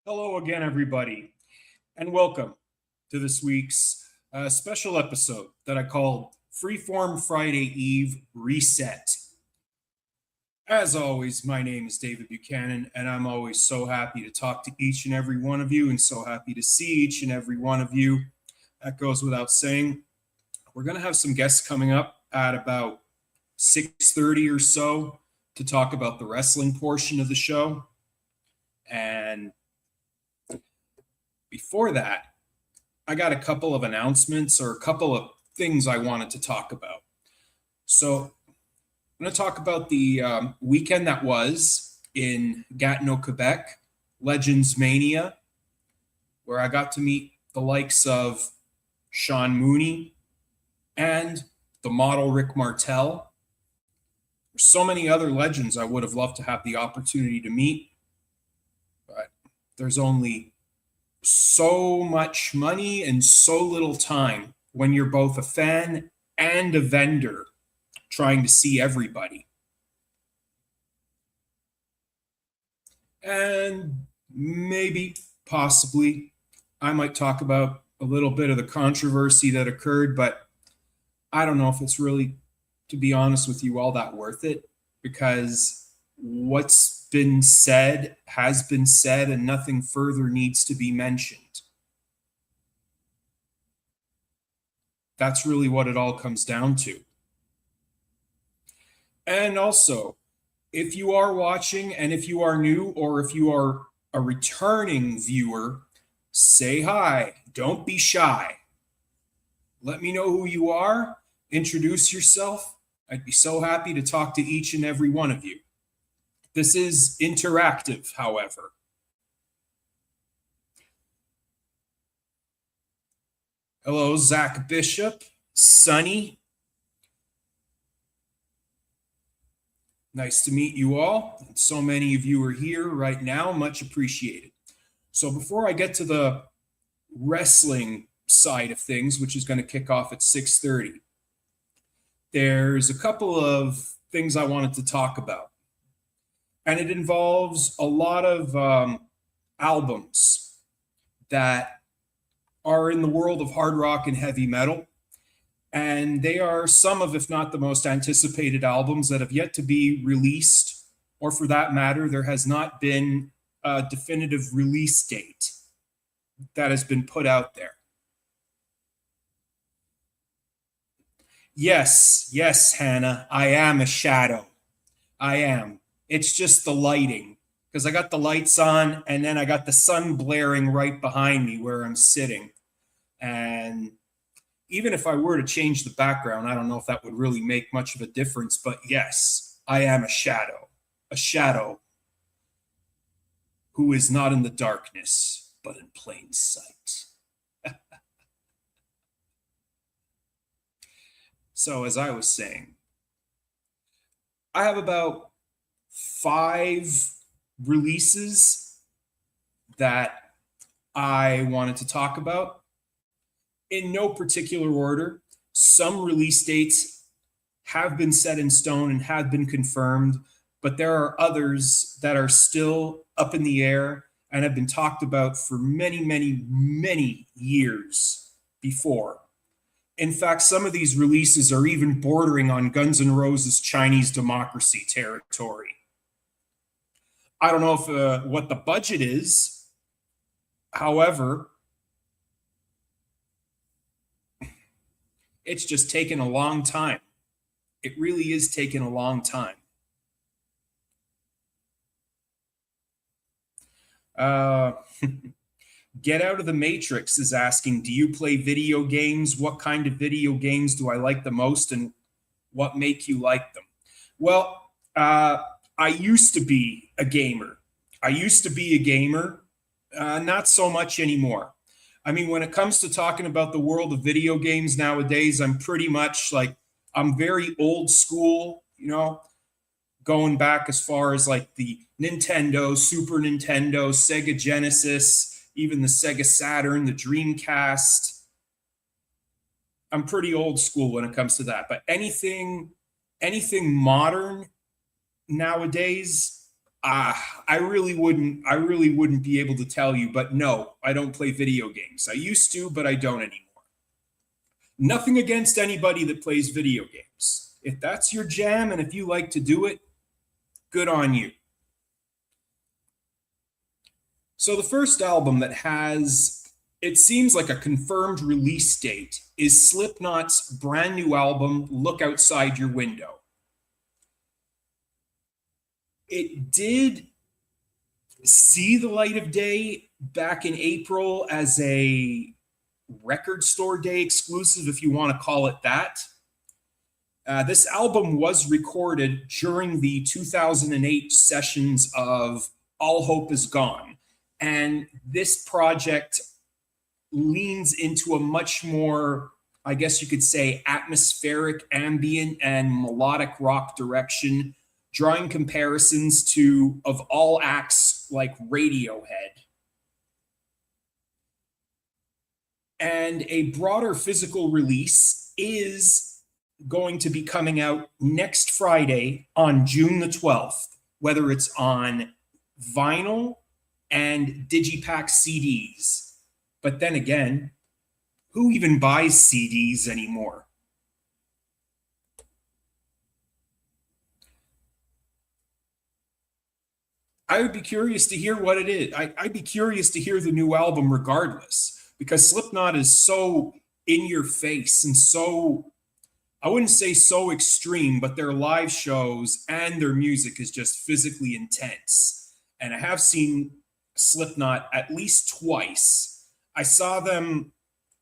Hello again, everybody, and welcome to this week's special episode that I called Freeform Friday Eve Reset. As always, my name is David Buchanan, and I'm always so happy to talk to each and every one of you, and so happy to see each and every one of you. That goes without saying. We're going to have some guests coming up at about 6:30 or so to talk about the wrestling portion of the show. And before that, I got a couple of announcements or a couple of things I wanted to talk about. So I'm going to talk about the weekend that was in Gatineau, Quebec, Legends Mania, where I got to meet the likes of Sean Mooney and the model Rick Martel. There's so many other legends I would have loved to have the opportunity to meet, but there's only so much money and so little time when you're both a fan and a vendor trying to see everybody. And maybe, possibly, I might talk about a little bit of the controversy that occurred, but I don't know if it's really, to be honest with you, all that worth it, because what's been said has been said and nothing further needs to be mentioned. That's really what it all comes down to. And also, if you are watching and if you are new or if you are a returning viewer, say hi. Don't be shy. Let me know who you are. Introduce yourself. I'd be so happy to talk to each and every one of you. This is interactive, however. Hello, Zach Bishop, Sunny. Nice to meet you all. So many of you are here right now. Much appreciated. So before I get to the wrestling side of things, which is going to kick off at 6:30, there's a couple of things I wanted to talk about. And it involves a lot of albums that are in the world of hard rock and heavy metal. And they are some of, if not the most anticipated albums that have yet to be released, or for that matter, there has not been a definitive release date that has been put out there. Yes, Hannah, I am a shadow. I am. It's just the lighting, because I got the lights on and then I got the sun blaring right behind me where I'm sitting. And even if I were to change the background, I don't know if that would really make much of a difference, but yes, I am a shadow who is not in the darkness, but in plain sight. So as I was saying, I have about 5 releases that I wanted to talk about in no particular order. Some release dates have been set in stone and have been confirmed, but there are others that are still up in the air and have been talked about for many, many, many years before. In fact, some of these releases are even bordering on Guns N' Roses' Chinese Democracy territory. I don't know if what the budget is. However, it's just taken a long time. It really is taking a long time. Get Out of the Matrix is asking, do you play video games? What kind of video games do I like the most, and what make you like them? Well, I used to be a gamer. Not so much anymore. I mean, when it comes to talking about the world of video games nowadays, I'm pretty much like, I'm very old school, going back as far as like the Nintendo, Super Nintendo, Sega Genesis, even the Sega Saturn, the Dreamcast. I'm pretty old school when it comes to that. But anything modern nowadays, I really wouldn't be able to tell you, but no, I don't play video games. I used to, but I don't anymore. Nothing against anybody that plays video games. If that's your jam and if you like to do it, good on you. So the first album that has, it seems like a confirmed release date, is Slipknot's brand new album, Look Outside Your Window. It did see the light of day back in April as a record store day exclusive, if you want to call it that. This album was recorded during the 2008 sessions of All Hope Is Gone. And this project leans into a much more, I guess you could say, atmospheric, ambient, and melodic rock direction, drawing comparisons to, of all acts, like Radiohead. And a broader physical release is going to be coming out next Friday on June the 12th, whether it's on vinyl and digipack CDs. But then again, who even buys CDs anymore? I would be curious to hear what it is. I'd be curious to hear the new album regardless, because Slipknot is so in your face and so, I wouldn't say so extreme, but their live shows and their music is just physically intense. And I have seen Slipknot at least twice. I saw them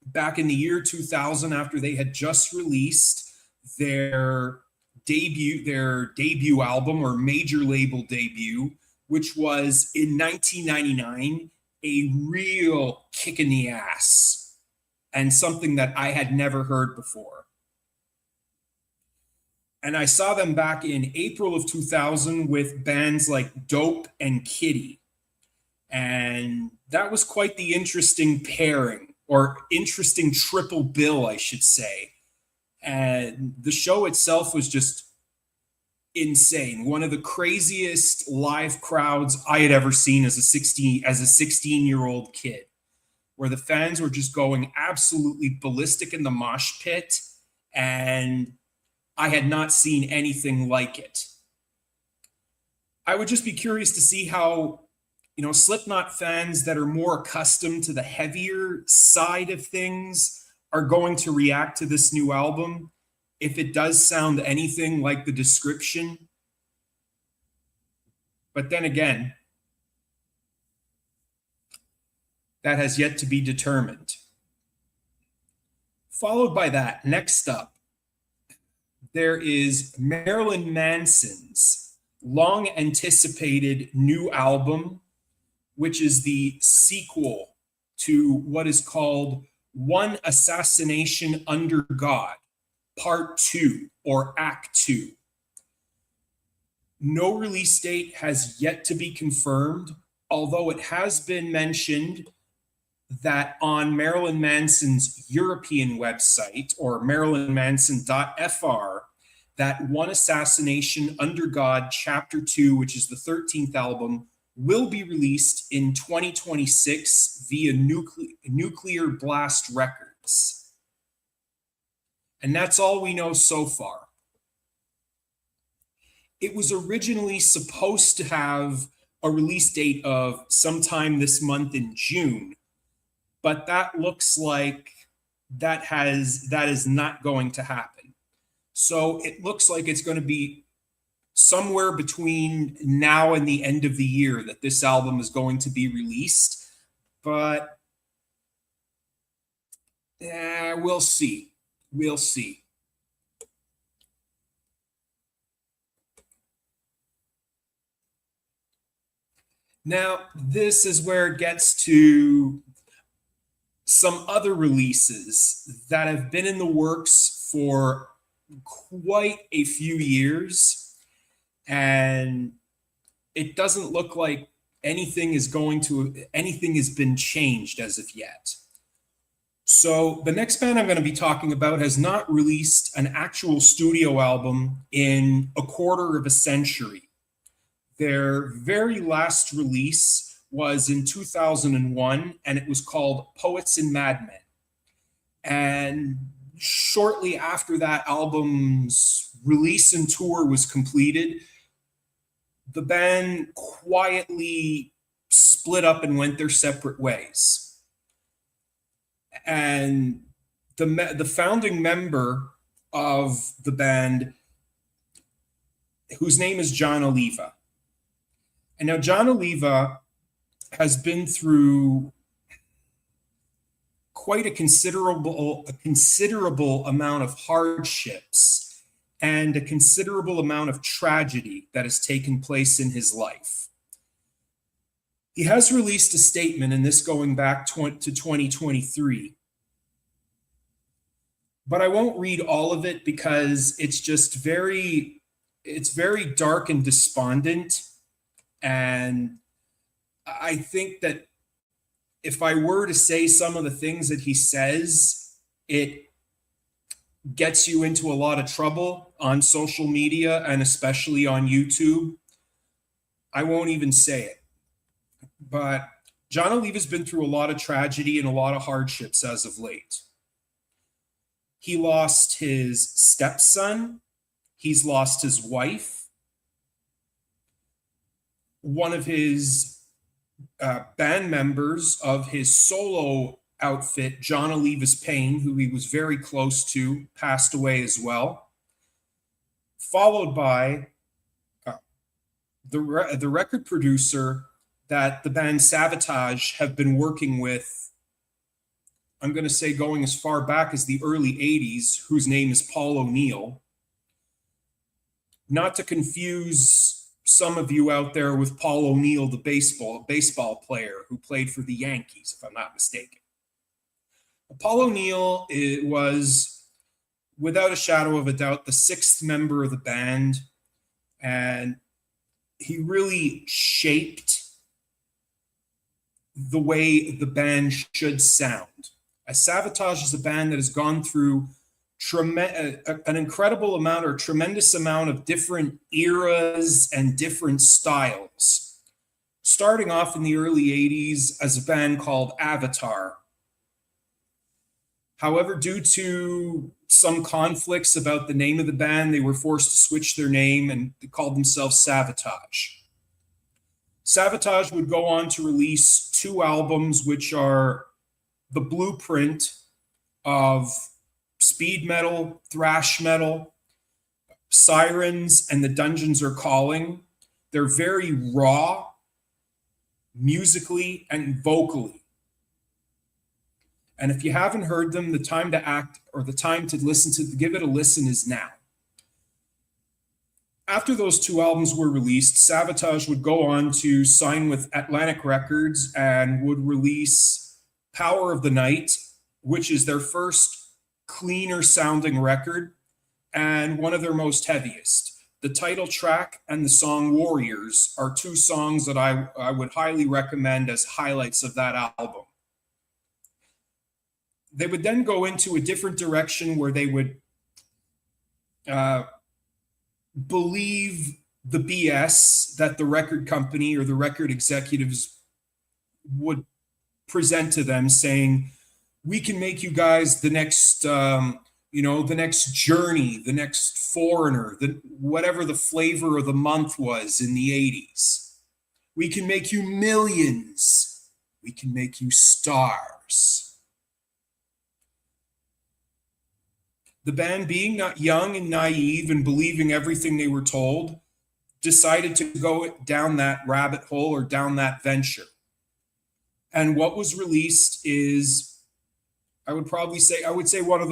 back in the year 2000 after they had just released their debut album, or major label debut, which was in 1999, a real kick in the ass and something that I had never heard before. And I saw them back in April of 2000 with bands like Dope and Kitty. And that was quite the interesting pairing, or interesting triple bill, I should say. And the show itself was just insane. One of the craziest live crowds I had ever seen as a 16-year-old kid, where the fans were just going absolutely ballistic in the mosh pit, and I had not seen anything like it. I would just be curious to see how, Slipknot fans that are more accustomed to the heavier side of things are going to react to this new album. If it does sound anything like the description. But then again, that has yet to be determined. Followed by that, next up, there is Marilyn Manson's long anticipated new album, which is the sequel to what is called One Assassination Under God, Part 2, or Act 2. No release date has yet to be confirmed, although it has been mentioned that on Marilyn Manson's European website, or marilynmanson.fr, that One Assassination Under God Chapter 2, which is the 13th album, will be released in 2026 via Nuclear Blast Records. And that's all we know so far. It was originally supposed to have a release date of sometime this month in June, but that looks like that is not going to happen. So it looks like it's going to be somewhere between now and the end of the year that this album is going to be released, but we'll see. We'll see. Now, this is where it gets to some other releases that have been in the works for quite a few years, and it doesn't look like anything has been changed as of yet. So the next band I'm going to be talking about has not released an actual studio album in a quarter of a century. Their very last release was in 2001, and it was called Poets and Madmen. And shortly after that album's release and tour was completed, the band quietly split up and went their separate ways. And the founding member of the band, whose name is Jon Oliva. And now Jon Oliva has been through quite a considerable amount of hardships and a considerable amount of tragedy that has taken place in his life. He has released a statement, and this going back to 2023. But I won't read all of it because it's just very dark and despondent. And I think that if I were to say some of the things that he says, it gets you into a lot of trouble on social media and especially on YouTube. I won't even say it. But Jon Oliva's been through a lot of tragedy and a lot of hardships as of late. He lost his stepson. He's lost his wife. One of his band members of his solo outfit, Jon Oliva's Pain, who he was very close to, passed away as well. Followed by the record producer that the band Savatage have been working with, I'm going to say going as far back as the early 80s, whose name is Paul O'Neill. Not to confuse some of you out there with Paul O'Neill, the baseball player who played for the Yankees, if I'm not mistaken. Paul O'Neill was, without a shadow of a doubt, the sixth member of the band, and he really shaped the way the band should sound. Savatage is a band that has gone through an incredible amount or tremendous amount of different eras and different styles. Starting off in the early 80s as a band called Avatar. However, due to some conflicts about the name of the band, they were forced to switch their name and they called themselves Savatage. Savatage would go on to release 2 albums, which are the blueprint of speed metal, thrash metal, Sirens, and The Dungeons Are Calling. They're very raw, musically and vocally. And if you haven't heard them, the time to act or the time to listen to, give it a listen is now. After those 2 albums were released, Savatage would go on to sign with Atlantic Records and would release Power of the Night, which is their first cleaner sounding record and one of their most heaviest. The title track and the song Warriors are 2 songs that I would highly recommend as highlights of that album. They would then go into a different direction where they would believe the BS that the record company or the record executives would present to them, saying, we can make you guys the next, the next Journey, the next Foreigner, whatever the flavor of the month was in the 80s. We can make you millions. We can make you stars. The band, being not young and naive and believing everything they were told, decided to go down that rabbit hole or down that venture. And what was released is, I would say one of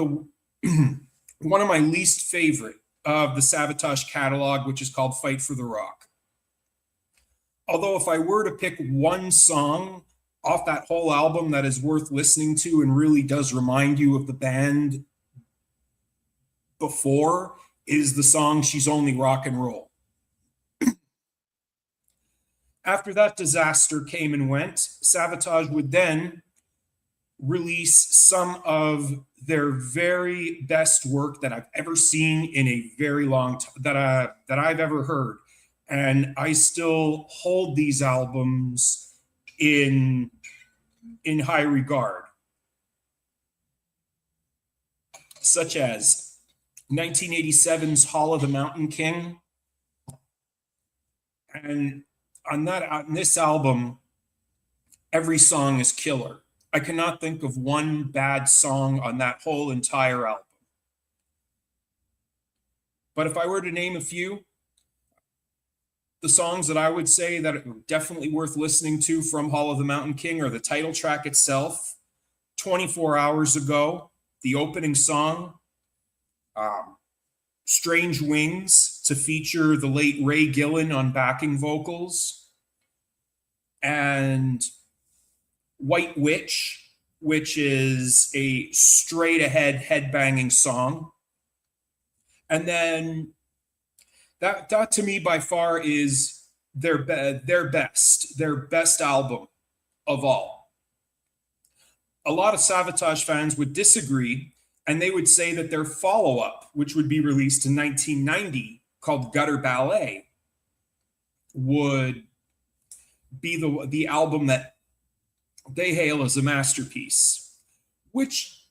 my least favorite of the Savatage catalog, which is called Fight for the Rock. Although if I were to pick one song off that whole album that is worth listening to and really does remind you of the band before, is the song She's Only Rock and Roll. After that disaster came and went, Savatage would then release some of their very best work that I've ever seen in a very long time, that I've ever heard. And I still hold these albums in high regard, such as 1987's Hall of the Mountain King. And on this album, every song is killer. I cannot think of one bad song on that whole entire album. But if I were to name a few, the songs that I would say that are definitely worth listening to from Hall of the Mountain King are the title track itself, 24 Hours Ago, the opening song, Strange Wings, to feature the late Ray Gillen on backing vocals, and White Witch, which is a straight ahead headbanging song. And then that to me by far is their best album of all. A lot of Savatage fans would disagree, and they would say that their follow-up, which would be released in 1990, called Gutter Ballet, would be the album that they hail as a masterpiece. Which,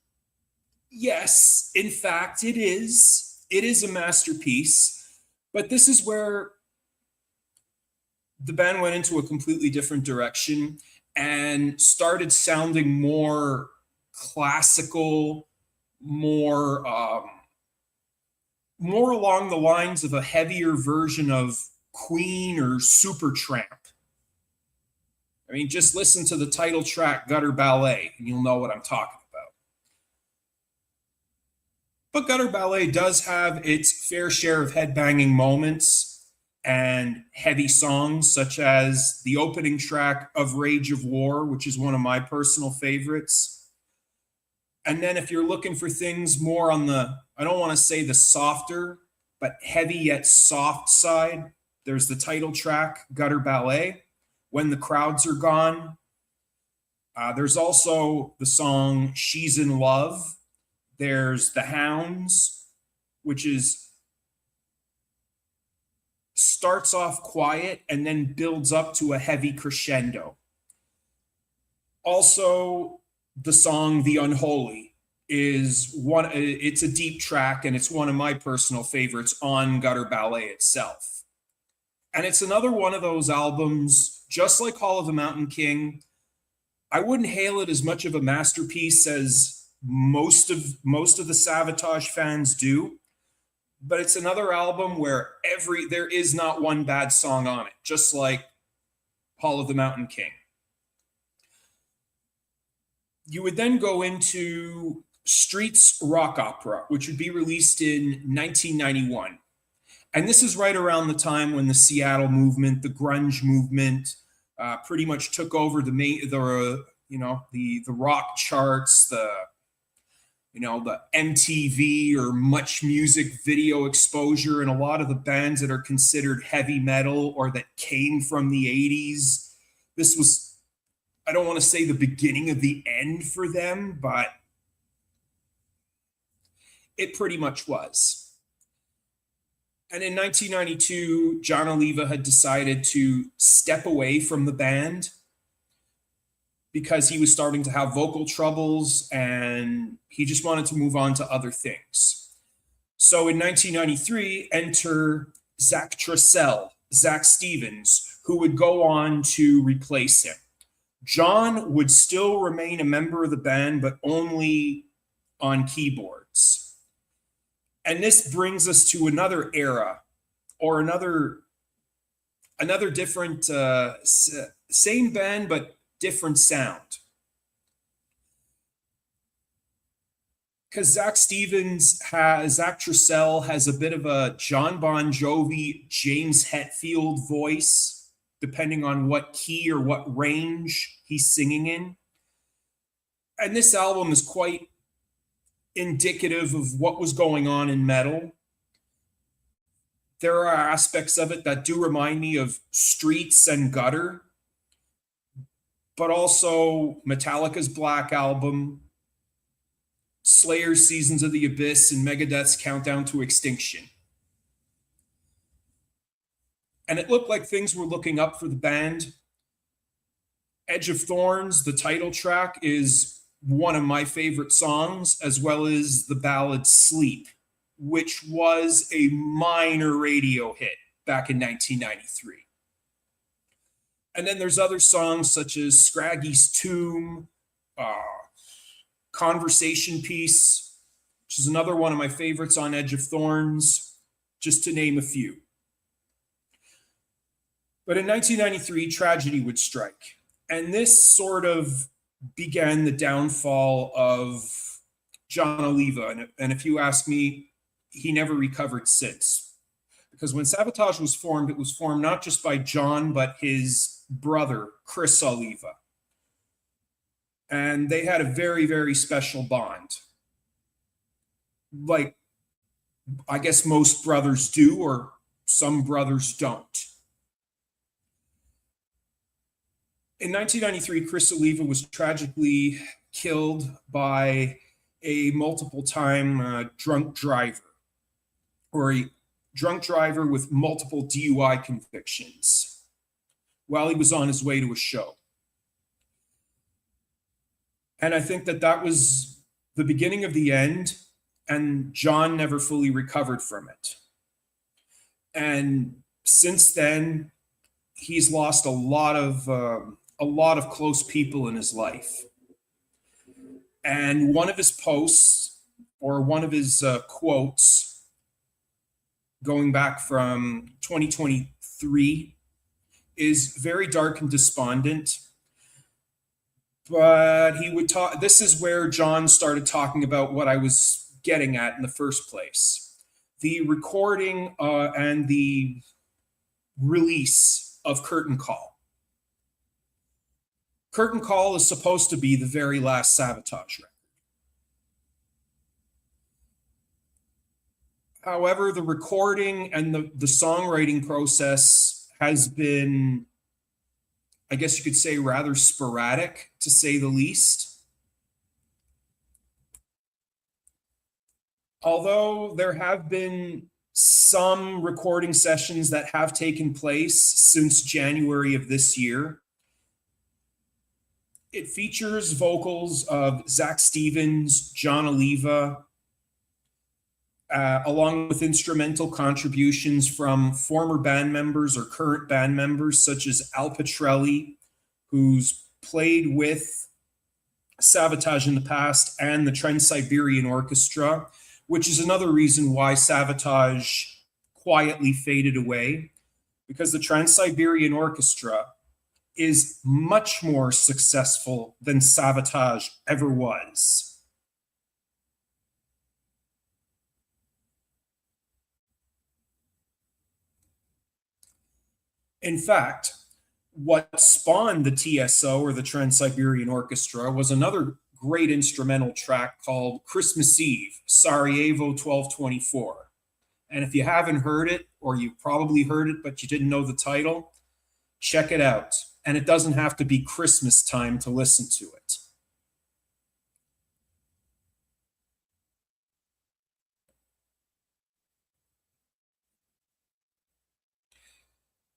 yes, in fact, it is. It is a masterpiece. But this is where the band went into a completely different direction and started sounding more classical, more along the lines of a heavier version of Queen or Supertramp. I mean, just listen to the title track, Gutter Ballet, and you'll know what I'm talking about. But Gutter Ballet does have its fair share of headbanging moments and heavy songs, such as the opening track of Rage of War, which is one of my personal favorites. And then if you're looking for things more on the, I don't want to say the softer, but heavy yet soft side, there's the title track, Gutter Ballet, When the Crowds Are Gone. There's also the song She's in Love. There's The Hounds, which starts off quiet and then builds up to a heavy crescendo. Also, the song The Unholy it's a deep track, and it's one of my personal favorites on Gutter Ballet itself. And it's another one of those albums, just like Hall of the Mountain King. I wouldn't hail it as much of a masterpiece as most of the Savatage fans do, but it's another album where there is not one bad song on it, just like Hall of the Mountain King. You would then go into Streets Rock Opera, which would be released in 1991. And this is right around the time when the Seattle movement, the grunge movement, pretty much took over the rock charts, the MTV or Much Music video exposure, and a lot of the bands that are considered heavy metal or that came from the 80s. This was, I don't want to say the beginning of the end for them, but it pretty much was. And in 1992, John Oliva had decided to step away from the band because he was starting to have vocal troubles and he just wanted to move on to other things. So in 1993, enter Zach Tressel, Zach Stevens, who would go on to replace him. John would still remain a member of the band, but only on keyboards. And this brings us to another era, or another different, same band, but different sound. Because Zach Tressel has a bit of a John Bon Jovi, James Hetfield voice, depending on what key or what range he's singing in. And this album is quite indicative of what was going on in metal. There are aspects of it that do remind me of Streets and Gutter, but also Metallica's Black Album, Slayer's Seasons of the Abyss, and Megadeth's Countdown to Extinction. And it looked like things were looking up for the band. Edge of Thorns, the title track, is one of my favorite songs, as well as the ballad Sleep, which was a minor radio hit back in 1993. And then there's other songs such as Scraggy's Tomb, Conversation Piece, which is another one of my favorites on Edge of Thorns, just to name a few. But in 1993, tragedy would strike. And this sort of began the downfall of Jon Oliva. And if you ask me, he never recovered since. Because when Savatage was formed, it was formed not just by John, but his brother, Chris Oliva. And they had a very, very special bond. Like, I guess most brothers do, or some brothers don't. In 1993, Chris Oliva was tragically killed by a multiple-time drunk driver, or a drunk driver with multiple DUI convictions, while he was on his way to a show. And I think that that was the beginning of the end, and John never fully recovered from it. And since then, he's lost a lot of close people in his life. And one of his posts, or one of his quotes, going back from 2023, is very dark and despondent. But he would talk, this is where John started talking about what I was getting at in the first place. The recording and the release of Curtain Call. Curtain Call is supposed to be the very last Savatage record. However, the recording and the songwriting process has been, I guess you could say, rather sporadic, to say the least. Although there have been some recording sessions that have taken place since January of this year. It features vocals of Zach Stevens, Jon Oliva, along with instrumental contributions from former band members or current band members, such as Al Pitrelli, who's played with Savatage in the past, and the Trans-Siberian Orchestra, which is another reason why Savatage quietly faded away, because the Trans-Siberian Orchestra is much more successful than Savatage ever was. In fact, what spawned the TSO, or the Trans-Siberian Orchestra, was another great instrumental track called Christmas Eve, Sarajevo 1224. And if you haven't heard it, or you probably heard it but you didn't know the title, check it out. And it doesn't have to be Christmas time to listen to it.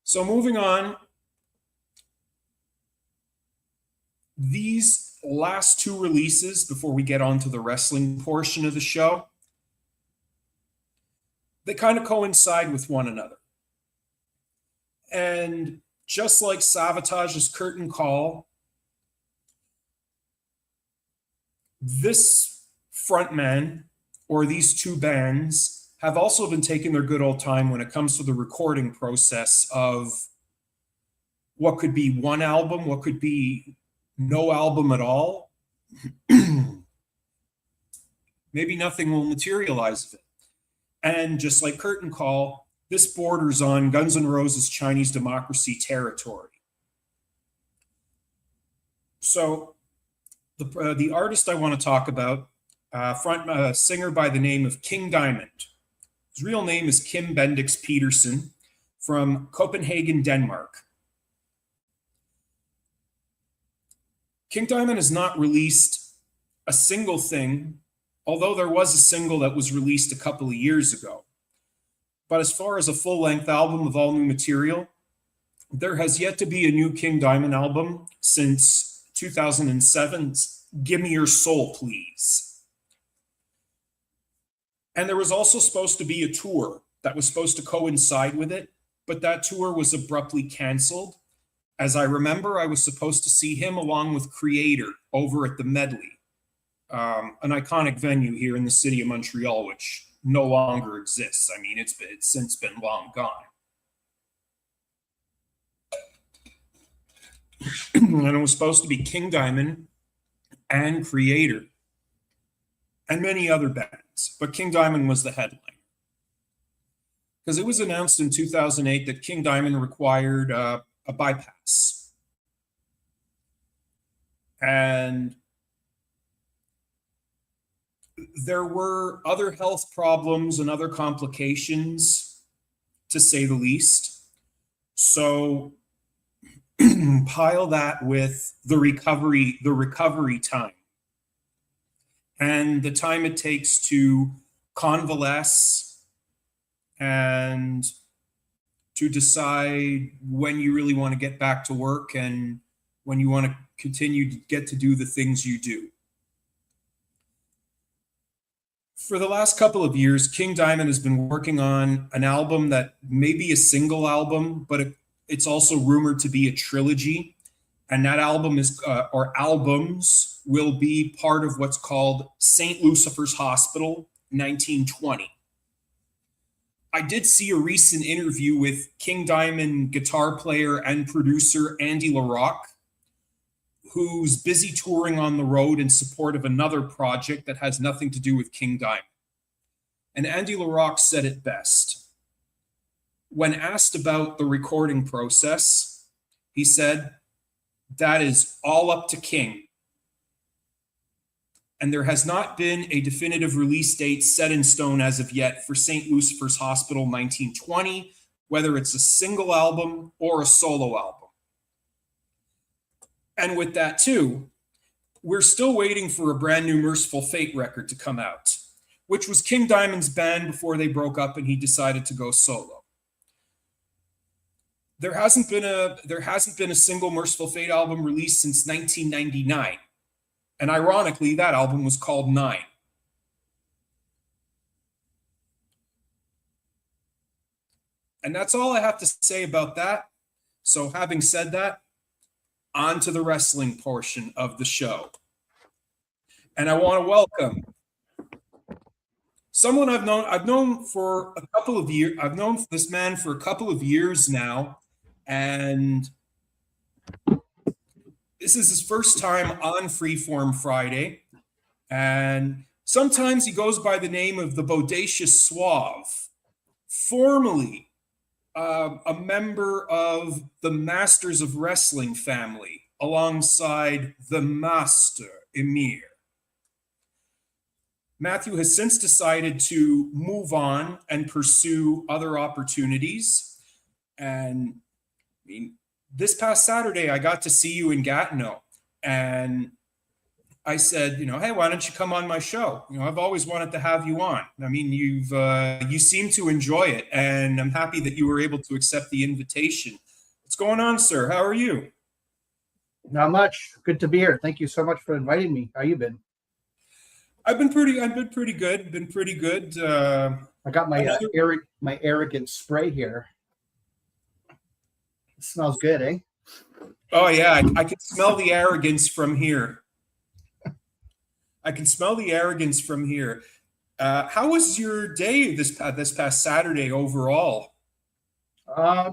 So moving on, these last two releases, before we get on to the wrestling portion of the show, they kind of coincide with one another. And just like Savatage's Curtain Call, this frontman, or these two bands, have also been taking their good old time when it comes to the recording process of what could be one album, what could be no album at all. Maybe nothing will materialize of it. And just like Curtain Call, this borders on Guns N' Roses' Chinese Democracy territory. So the artist I want to talk about, singer by the name of King Diamond. His real name is Kim Bendix Peterson, from Copenhagen, Denmark. King Diamond has not released a single thing, although there was a single that was released a couple of years ago. But as far as a full-length album of all new material, there has yet to be a new King Diamond album since 2007's Give Me Your Soul, Please. And there was also supposed to be a tour that was supposed to coincide with it, but that tour was abruptly canceled. As I remember, I was supposed to see him along with Creator over at the Medley, an iconic venue here in the city of Montreal, which no longer exists. I mean, it's since been long gone. And it was supposed to be King Diamond and Creator and many other bands, but King Diamond was the headline. Because it was announced in 2008 that King Diamond required a bypass. And there were other health problems and other complications, to say the least. So pile that with the recovery time and the time it takes to convalesce and to decide when you really want to get back to work and when you want to continue to get to do the things you do. For the last couple of years, King Diamond has been working on an album that may be a single album, but it's also rumored to be a trilogy. And that album or albums will be part of what's called St. Lucifer's Hospital 1920. I did see a recent interview with King Diamond guitar player and producer Andy LaRocque, who's busy touring on the road in support of another project that has nothing to do with King Diamond. And Andy LaRocque said it best. When asked about the recording process, he said, "That is all up to King. And there has not been a definitive release date set in stone as of yet for St. Lucifer's Hospital 1920, whether it's a single album or a solo album." And with that too, we're still waiting for a brand new Merciful Fate record to come out, which was King Diamond's band before they broke up and he decided to go solo. There hasn't been a single Merciful Fate album released since 1999. And ironically, that album was called Nine. And that's all I have to say about that. So having said that, on to the wrestling portion of the show. And I want to welcome someone I've known for a couple of years. I've known this man for a couple of years now. And this is his first time on Freeform Friday. And sometimes he goes by the name of the Bodacious Suave, formerly a member of the Masters of Wrestling family, alongside the Master Emir. Matthew has since decided to move on and pursue other opportunities. And I mean, this past Saturday, I got to see you in Gatineau, and I said, hey, why don't you come on my show? I've always wanted to have you on. I mean, you seem to enjoy it, and I'm happy that you were able to accept the invitation. What's going on, sir? How are you? Not much. Good to be here. Thank you so much for inviting me. How you been? I've been pretty good. Been pretty good. I got my arrogant spray here. It smells good, eh? Oh yeah, I can smell the arrogance from here. How was your day this past Saturday overall? I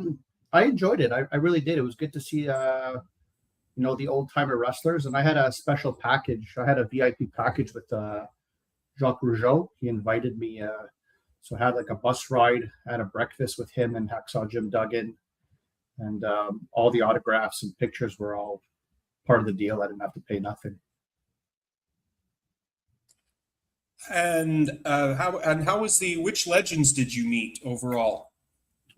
enjoyed it. I really did. It was good to see the old timer wrestlers, and I had a special package. I had a VIP package with Jacques Rougeau. He invited me, so I had like a bus ride. I had a breakfast with him and Hacksaw Jim Duggan, and all the autographs and pictures were all part of the deal. I didn't have to pay nothing. And how was which legends did you meet overall?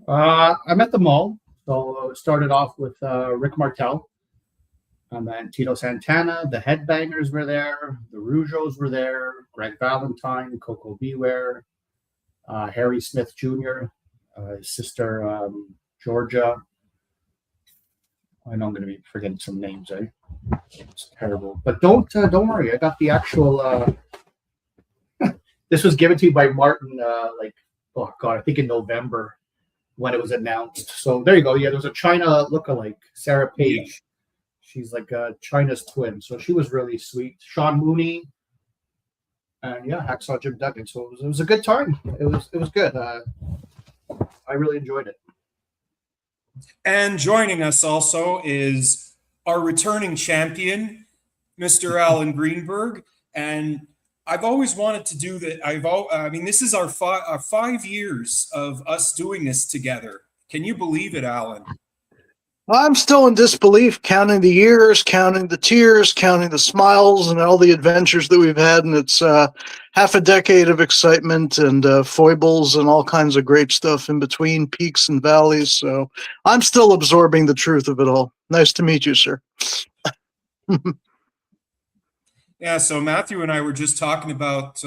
I met them all. So it started off with Rick Martel, and then Tito Santana. The Headbangers were there. The Rougeaus were there. Greg Valentine, Coco Beware, Harry Smith Jr. his sister Georgia. I know I'm going to be forgetting some names. It's terrible, but don't worry. I got the actual. This was given to you by Martin. Oh god, I think in November when it was announced. So there you go. Yeah, there's a China lookalike, Sarah Page. Yeah. She's like China's twin. So she was really sweet. Sean Mooney. And yeah, Hacksaw Jim Duggan. So it was a good time. It was good. I really enjoyed it. And joining us also is our returning champion, Mr. Alan Greenberg. And I've always wanted to do that. This is our 5 years of us doing this together. Can you believe it, Alan? I'm still in disbelief, counting the years, counting the tears, counting the smiles, and all the adventures that we've had. And it's half a decade of excitement and foibles and all kinds of great stuff in between, peaks and valleys. So I'm still absorbing the truth of it all. Nice to meet you, sir. Yeah, so Matthew and I were just talking about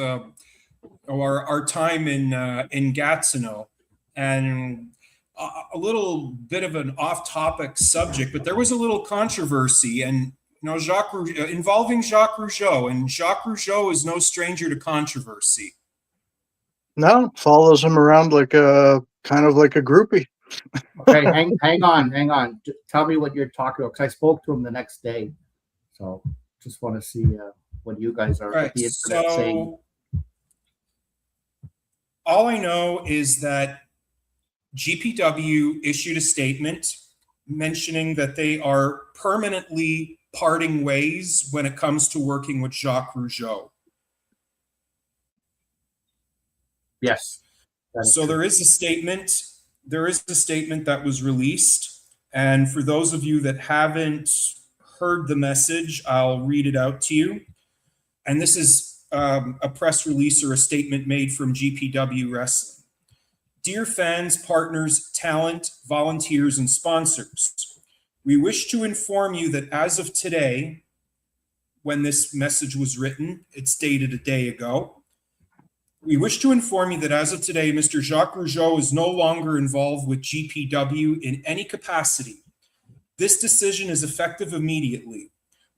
our time in Gatineau, and a little bit of an off-topic subject, but there was a little controversy, and involving Jacques Rougeau, and Jacques Rougeau is no stranger to controversy. No, follows him around like a groupie. Okay, hang on. Tell me what you're talking about, because I spoke to him the next day, so just want to see what you guys are right, the internet saying. All I know is that GPW issued a statement mentioning that they are permanently parting ways when it comes to working with Jacques Rougeau. Yes. So there is a statement. There is a statement that was released, and for those of you that haven't heard the message, I'll read it out to you. And this is a press release or a statement made from GPW Wrestling. Dear fans, partners, talent, volunteers, and sponsors, we wish to inform you that as of today, when this message was written, it's dated a day ago, we wish to inform you that as of today, Mr. Jacques Rougeau is no longer involved with GPW in any capacity. This decision is effective immediately.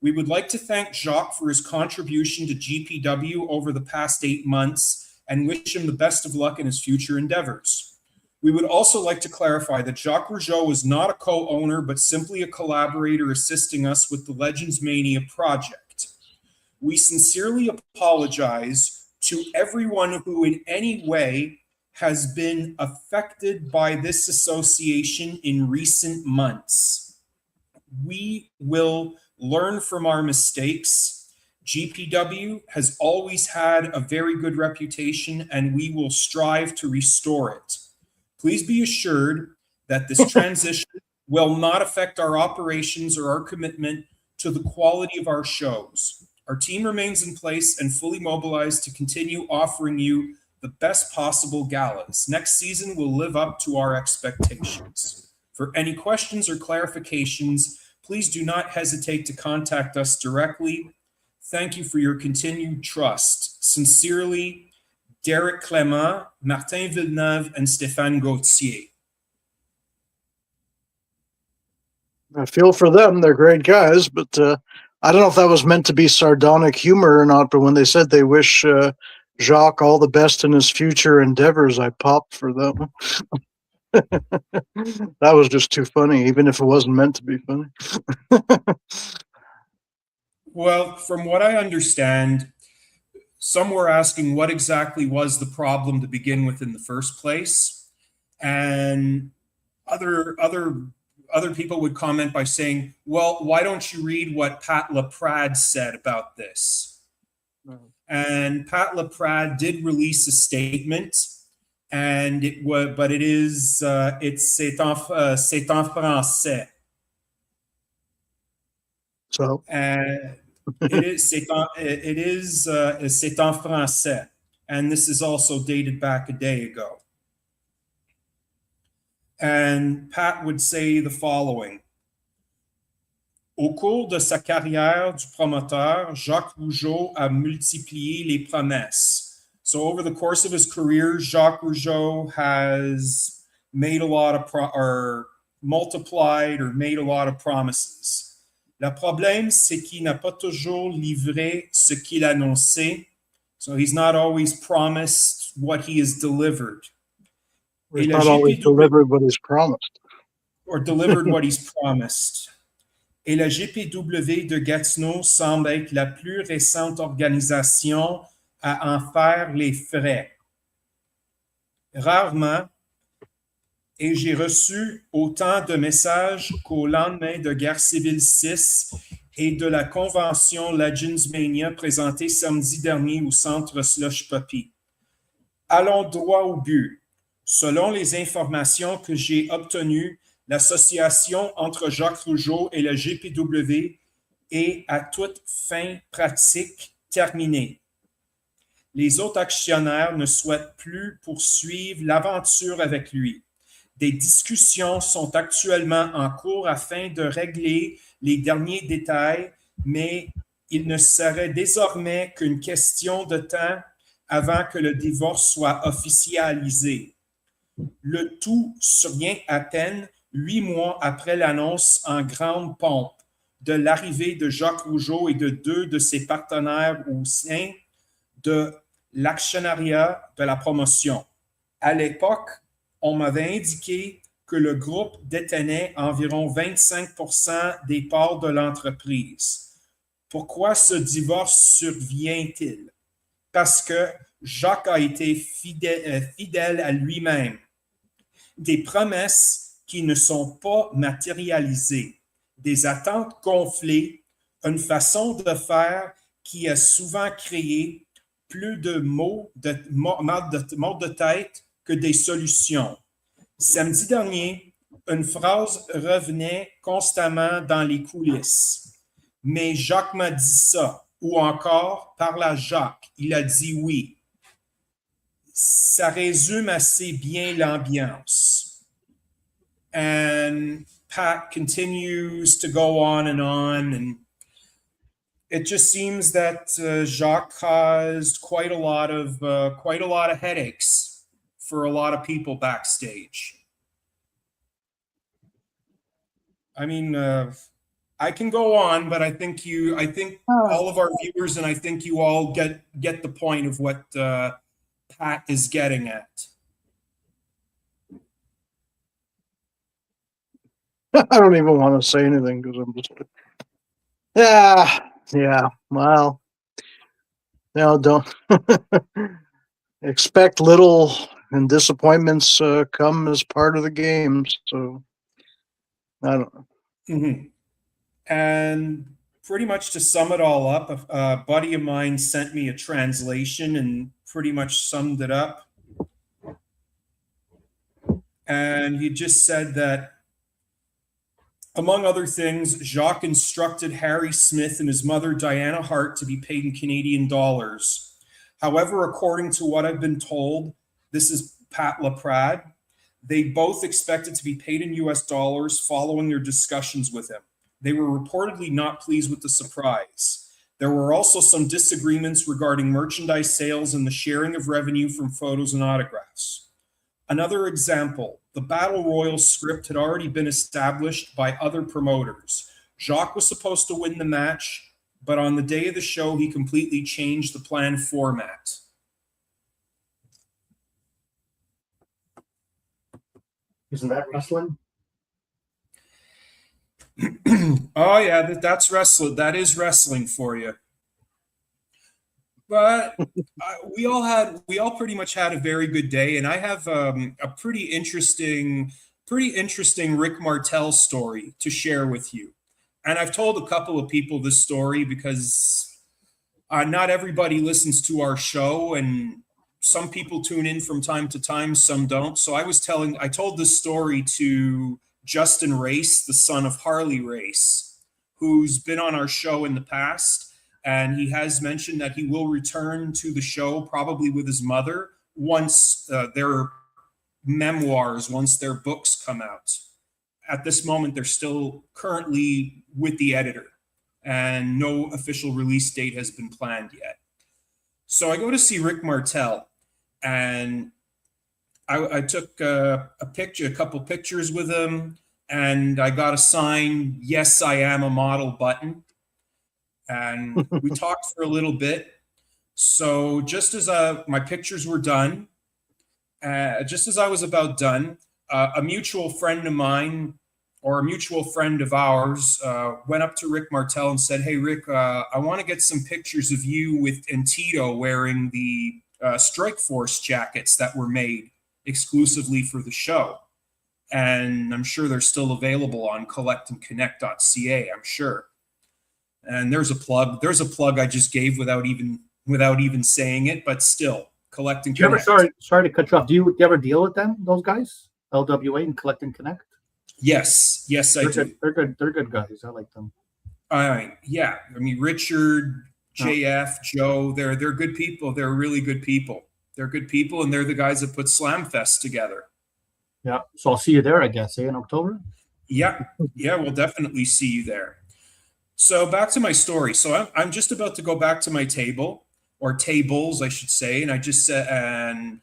We would like to thank Jacques for his contribution to GPW over the past 8 months and wish him the best of luck in his future endeavors. We would also like to clarify that Jacques Rougeau is not a co-owner, but simply a collaborator assisting us with the Legends Mania project. We sincerely apologize to everyone who in any way has been affected by this association in recent months. We will learn from our mistakes. GPW has always had a very good reputation, and we will strive to restore it. Please be assured that this transition will not affect our operations or our commitment to the quality of our shows. Our team remains in place and fully mobilized to continue offering you the best possible galas. Next season will live up to our expectations. For any questions or clarifications, please do not hesitate to contact us directly. Thank you for your continued trust. Sincerely, Derek Clement, Martin Villeneuve, and Stéphane Gauthier. I feel for them. They're great guys, but I don't know if that was meant to be sardonic humor or not, but when they said they wish Jacques all the best in his future endeavors, I popped for them. That was just too funny, even if it wasn't meant to be funny. Well, from what I understand, some were asking what exactly was the problem to begin with in the first place. And other people would comment by saying, well, why don't you read what Pat LaPrade said about this? And Pat LaPrade did release a statement, and it's en français. So c'est en français, and this is also dated back a day ago. And Pat would say the following. Au cours de sa carrière du promoteur, Jacques Rougeau a multiplié les promesses. So over the course of his career, Jacques Rougeau has made a lot of or multiplied or made a lot of promises. Le problème, c'est qu'il n'a pas toujours livré ce qu'il annonçait. So he's not always promised what he has delivered. He's not always delivered what he's promised. Or delivered what he's promised. Et la GPW de Gatineau semble être la plus récente organisation à en faire les frais. Rarement, et j'ai reçu autant de messages qu'au lendemain de Guerre civile 6 et de la convention Legends Mania présentée samedi dernier au centre Slush Puppy. Allons droit au but. Selon les informations que j'ai obtenues, l'association entre Jacques Rougeau et la GPW est à toute fin pratique terminée. Les autres actionnaires ne souhaitent plus poursuivre l'aventure avec lui. Des discussions sont actuellement en cours afin de régler les derniers détails, mais il ne serait désormais qu'une question de temps avant que le divorce soit officialisé. Le tout survient à peine 8 mois après l'annonce en grande pompe de l'arrivée de Jacques Rougeau et de 2 de ses partenaires au sein de l'actionnariat de la promotion. À l'époque, on m'avait indiqué que le groupe détenait environ 25% des parts de l'entreprise. Pourquoi ce divorce survient-il? Parce que Jacques a été fidèle à lui-même. Des promesses qui ne sont pas matérialisées, des attentes gonflées, une façon de faire qui a souvent créé plus de maux de tête que des solutions. Samedi dernier, une phrase revenait constamment dans les coulisses. Mais Jacques m'a dit ça. Ou encore, par là Jacques, il a dit oui. Ça résume assez bien l'ambiance. And Pat continues to go on, and it just seems that Jacques caused quite a lot of headaches for a lot of people backstage. I mean, I can go on, but I think all of our viewers and I think you all get the point of what Pat is getting at. I don't even want to say anything because I'm just, yeah. Well, don't expect little, and disappointments come as part of the game. So I don't know. Mm-hmm. And pretty much to sum it all up, a buddy of mine sent me a translation and pretty much summed it up. And he just said that, among other things, Jacques instructed Harry Smith and his mother, Diana Hart, to be paid in Canadian dollars. However, according to what I've been told, this is Pat Laprade, they both expected to be paid in US dollars following their discussions with him. They were reportedly not pleased with the surprise. There were also some disagreements regarding merchandise sales and the sharing of revenue from photos and autographs. Another example, the Battle Royal script had already been established by other promoters. Jacques was supposed to win the match, but on the day of the show, he completely changed the planned format. Isn't that wrestling? Oh yeah, that's wrestling. That is wrestling for you. But we all pretty much had a very good day, and I have a pretty interesting Rick Martel story to share with you. And I've told a couple of people this story because not everybody listens to our show, and some people tune in from time to time, some don't. So I told this story to Justin Race, the son of Harley Race, who's been on our show in the past. And he has mentioned that he will return to the show probably with his mother once their memoirs, once their books come out. At this moment, they're still currently with the editor, and no official release date has been planned yet. So I go to see Rick Martel, and I took a couple pictures with him, and I got a signed "Yes, I am a model" button, and we talked for a little bit. So just as my pictures were done, just as I was about done, a mutual friend of mine, or a mutual friend of ours, went up to Rick Martel and said, "Hey, Rick, I want to get some pictures of you with and Tito wearing the Strike Force jackets that were made exclusively for the show. And I'm sure they're still available on collectandconnect.ca, I'm sure." And there's a plug. There's a plug I just gave without even saying it, but still, Collect and Do you ever, Connect. sorry to cut you off. Do you ever deal with them, those guys? LWA and Collect and Connect? Yes, I They're do. good. They're good. They're good guys. I like them. Yeah. I mean, Richard, JF, Joe, they're good people. They're really good people. They're good people, and they're the guys that put Slamfest together. Yeah. So I'll see you there, I guess, in October. Yeah, we'll definitely see you there. So back to my story. So I'm just about to go back to my table, or tables, I should say, and I said,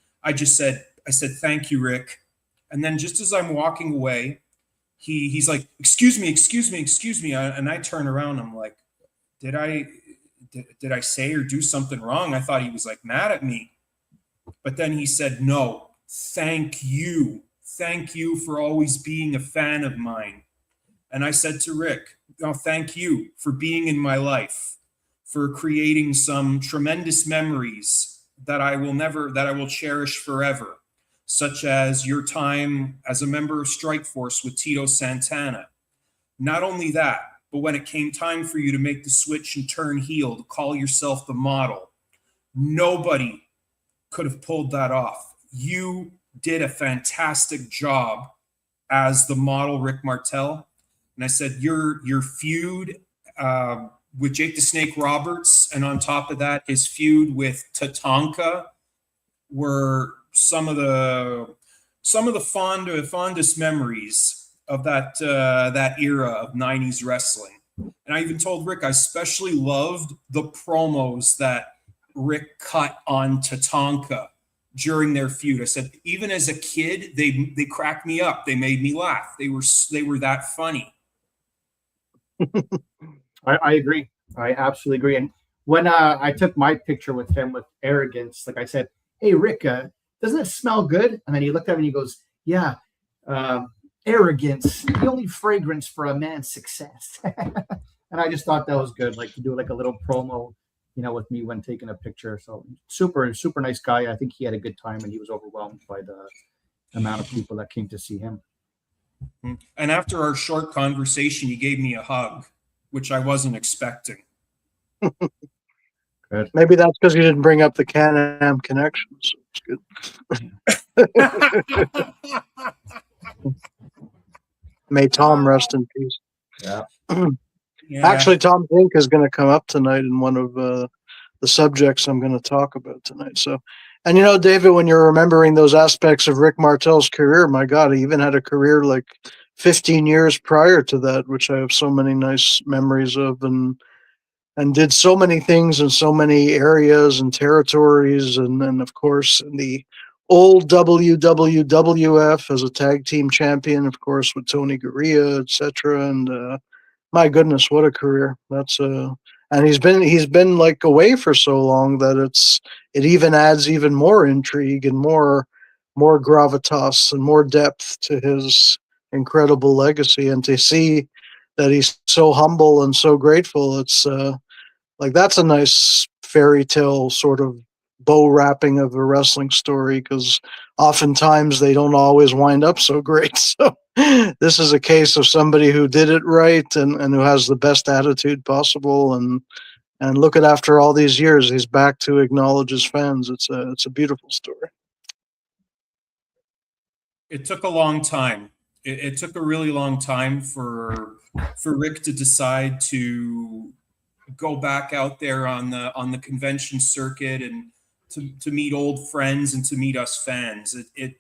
"Thank you, Rick." And then just as I'm walking away, he's like, excuse me. And I turn around. I'm like, did I say or do something wrong? I thought he was like mad at me. But then he said, "No, thank you. Thank you for always being a fan of mine." And I said to Rick, "No, thank you for being in my life, for creating some tremendous memories that I will cherish forever, such as your time as a member of Strike Force with Tito Santana. Not only that, but when it came time for you to make the switch and turn heel to call yourself the model, nobody could have pulled that off. You did a fantastic job as the model, Rick Martel." And I said, your feud with Jake the Snake Roberts, and on top of that, his feud with Tatanka, were some of the fondest memories of that era of 90s wrestling. And I even told Rick I especially loved the promos that Rick cut on Tatanka during their feud. I said, even as a kid, they cracked me up. They made me laugh. They were that funny. I agree. I absolutely agree. And when I took my picture with him with Arrogance, like I said, "Hey, Rick, doesn't it smell good?" And then he looked at me and he goes, "Yeah, Arrogance, the only fragrance for a man's success." And I just thought that was good, like to do like a little promo, with me when taking a picture. So super nice guy. I think he had a good time, and he was overwhelmed by the amount of people that came to see him. And after our short conversation, he gave me a hug, which I wasn't expecting. Good. Maybe that's because you didn't bring up the Can-Am connection. So it's good. May Tom rest in peace. Yeah. Actually, Tom Zink is going to come up tonight in one of the subjects I'm going to talk about tonight. So, and David, when you're remembering those aspects of Rick Martel's career, my God, he even had a career like 15 years prior to that, which I have so many nice memories of, and did so many things in so many areas and territories, and then of course in the old WWF as a tag team champion, of course, with Tony Gurria, etc. And my goodness, what a career! That's and he's been like away for so long that it even adds even more intrigue and more gravitas and more depth to his incredible legacy. And to see that he's so humble and so grateful, it's like that's a nice fairy tale sort of bow wrapping of a wrestling story, because oftentimes they don't always wind up so great. So this is a case of somebody who did it right and who has the best attitude possible, and look at, after all these years, he's back to acknowledge his fans. It's a beautiful story. It took a long time. It took a really long time for Rick to decide to go back out there on the convention circuit and to meet old friends and to meet us fans. It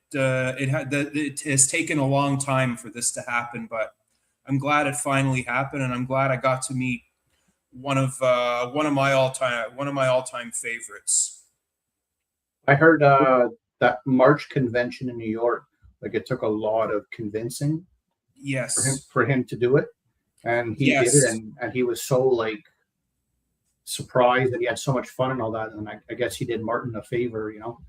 has taken a long time for this to happen, but I'm glad it finally happened, and I'm glad I got to meet one of my all-time favorites. I heard that March convention in New York, like it took a lot of convincing Yes. for him to do it, and he did it, Yes. and he was so like surprised that he had so much fun and all that, and I guess he did Martin a favor, you know.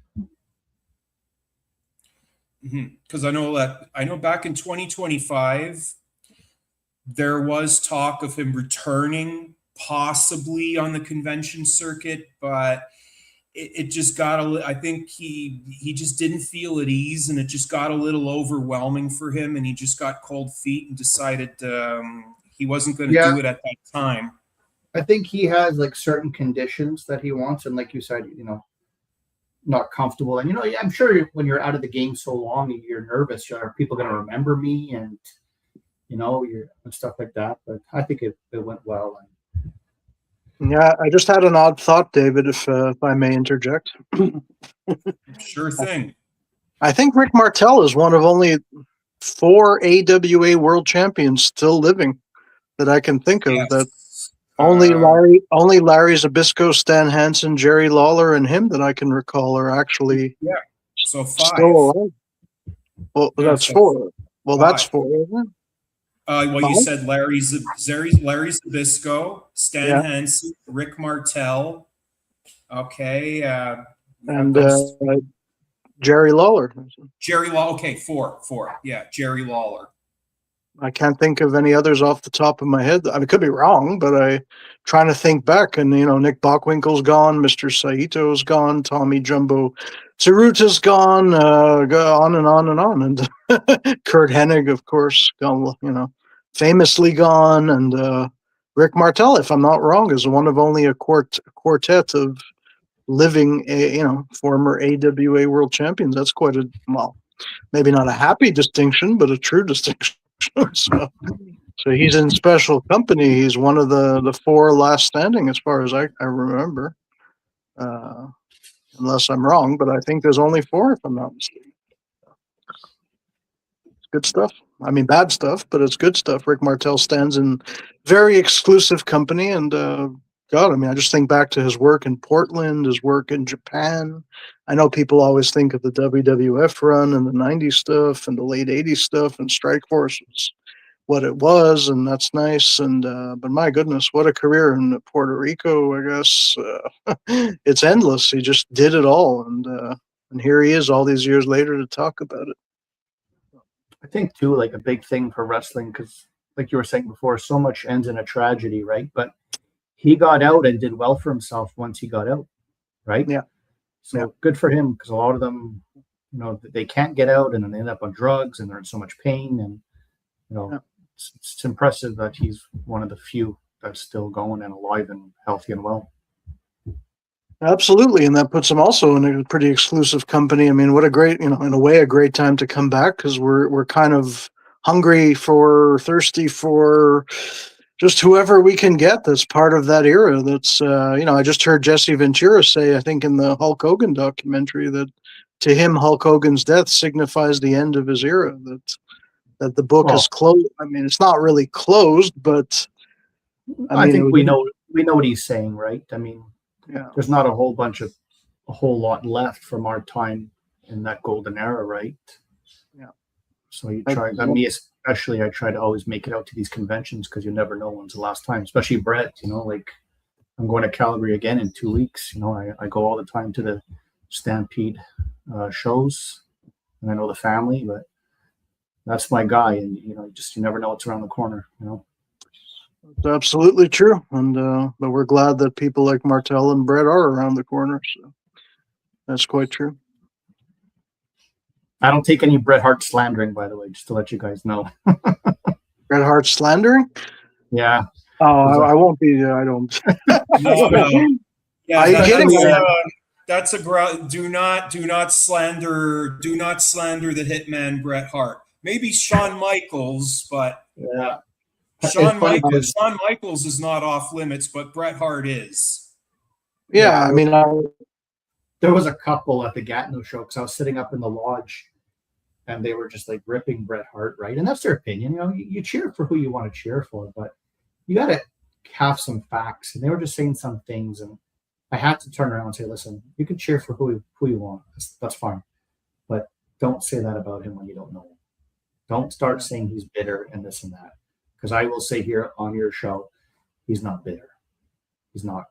Because I know back in 2025 there was talk of him returning possibly on the convention circuit, but it just got I think he just didn't feel at ease, and it just got a little overwhelming for him, and he just got cold feet and decided he wasn't going to Yeah. do it at that time. I think he has like certain conditions that he wants, and like you said, you know, not comfortable. And you know, I'm sure when you're out of the game so long, you're nervous. Are people going to remember me? And you know, and stuff like that. But I think it went well. Yeah, I just had an odd thought, David, if I may interject. Sure thing. I think Rick Martel is one of only 4 AWA world champions still living that I can think of. Yes. That only Larry Zbyszko, Stan Hansen, Jerry Lawler, and him that I can recall are actually So 5. still alive. Well, Yeah, that's so 4. Well, 5. that's 4, isn't it? Well, you 5? said Larry Zbyszko, Stan Yeah. Hansen, Rick Martel. Okay. And Jerry Lawler. Jerry Lawler. Okay, 4. Yeah, Jerry Lawler. I can't think of any others off the top of my head. I mean, could be wrong, but I trying to think back, and you know, Nick Bockwinkel's gone, Mr. Saito's gone, Tommy Jumbo Tsuruta's gone, go on and on and on, and Kurt Hennig, of course, gone. You know, famously gone, and Rick Martel, if I'm not wrong, is one of only a quartet of living, former AWA world champions. That's quite a maybe not a happy distinction, but a true distinction. So he's in special company. He's one of the 4 last standing, as far as I remember. Unless I'm wrong, but I think there's only 4, if I'm not mistaken. It's good stuff. I mean, bad stuff, but it's good stuff. Rick Martel stands in very exclusive company, and God, I mean, I just think back to his work in Portland, his work in Japan. I know people always think of the WWF run and the 90s stuff and the late 80s stuff, and Strikeforce was what it was, and that's nice. And but my goodness, what a career in Puerto Rico! I guess it's endless. He just did it all, and here he is all these years later to talk about it. I think too, like a big thing for wrestling, because like you were saying before, so much ends in a tragedy, right? But he got out and did well for himself once he got out, right? Yeah. So good for him, because a lot of them, you know, they can't get out, and then they end up on drugs, and they're in so much pain. And you know, it's impressive that he's one of the few that's still going and alive and healthy and well. Absolutely, and that puts him also in a pretty exclusive company. I mean, what a great, in a way, a great time to come back, because we're kind of thirsty for just whoever we can get that's part of that era. That's I just heard Jesse Ventura say, I think in the Hulk Hogan documentary, that to him Hulk Hogan's death signifies the end of his era. That the book is closed. I mean, it's not really closed, but I think we know what he's saying, right? I mean, there's not a whole lot left from our time in that golden era, right? Yeah. So you try, me especially, I try to always make it out to these conventions, because you never know when's the last time. Especially Brett, like I'm going to Calgary again in 2 weeks. I go all the time to the Stampede shows, and I know the family, but that's my guy, and you never know what's around the corner. It's absolutely true, and but we're glad that people like Martel and Brett are around the corner. So that's quite true. I don't take any Bret Hart slandering, by the way, just to let you guys know. Bret Hart slandering? Yeah. Oh, I won't be. I don't. No. Yeah, are you kidding me? That's do not slander the Hitman Bret Hart. Maybe Shawn Michaels, but yeah. Shawn Michaels is not off limits, but Bret Hart is. Yeah, I mean, there was a couple at the Gatineau show, because I was sitting up in the lodge, and they were just like ripping Bret Hart, right? And that's their opinion. You cheer for who you want to cheer for, but you got to have some facts. And they were just saying some things, and I had to turn around and say, listen, you can cheer for who you want. That's fine. don't say that about him when you don't know him. Don't start saying he's bitter and this and that. Because I will say here on your show, he's not bitter. He's not.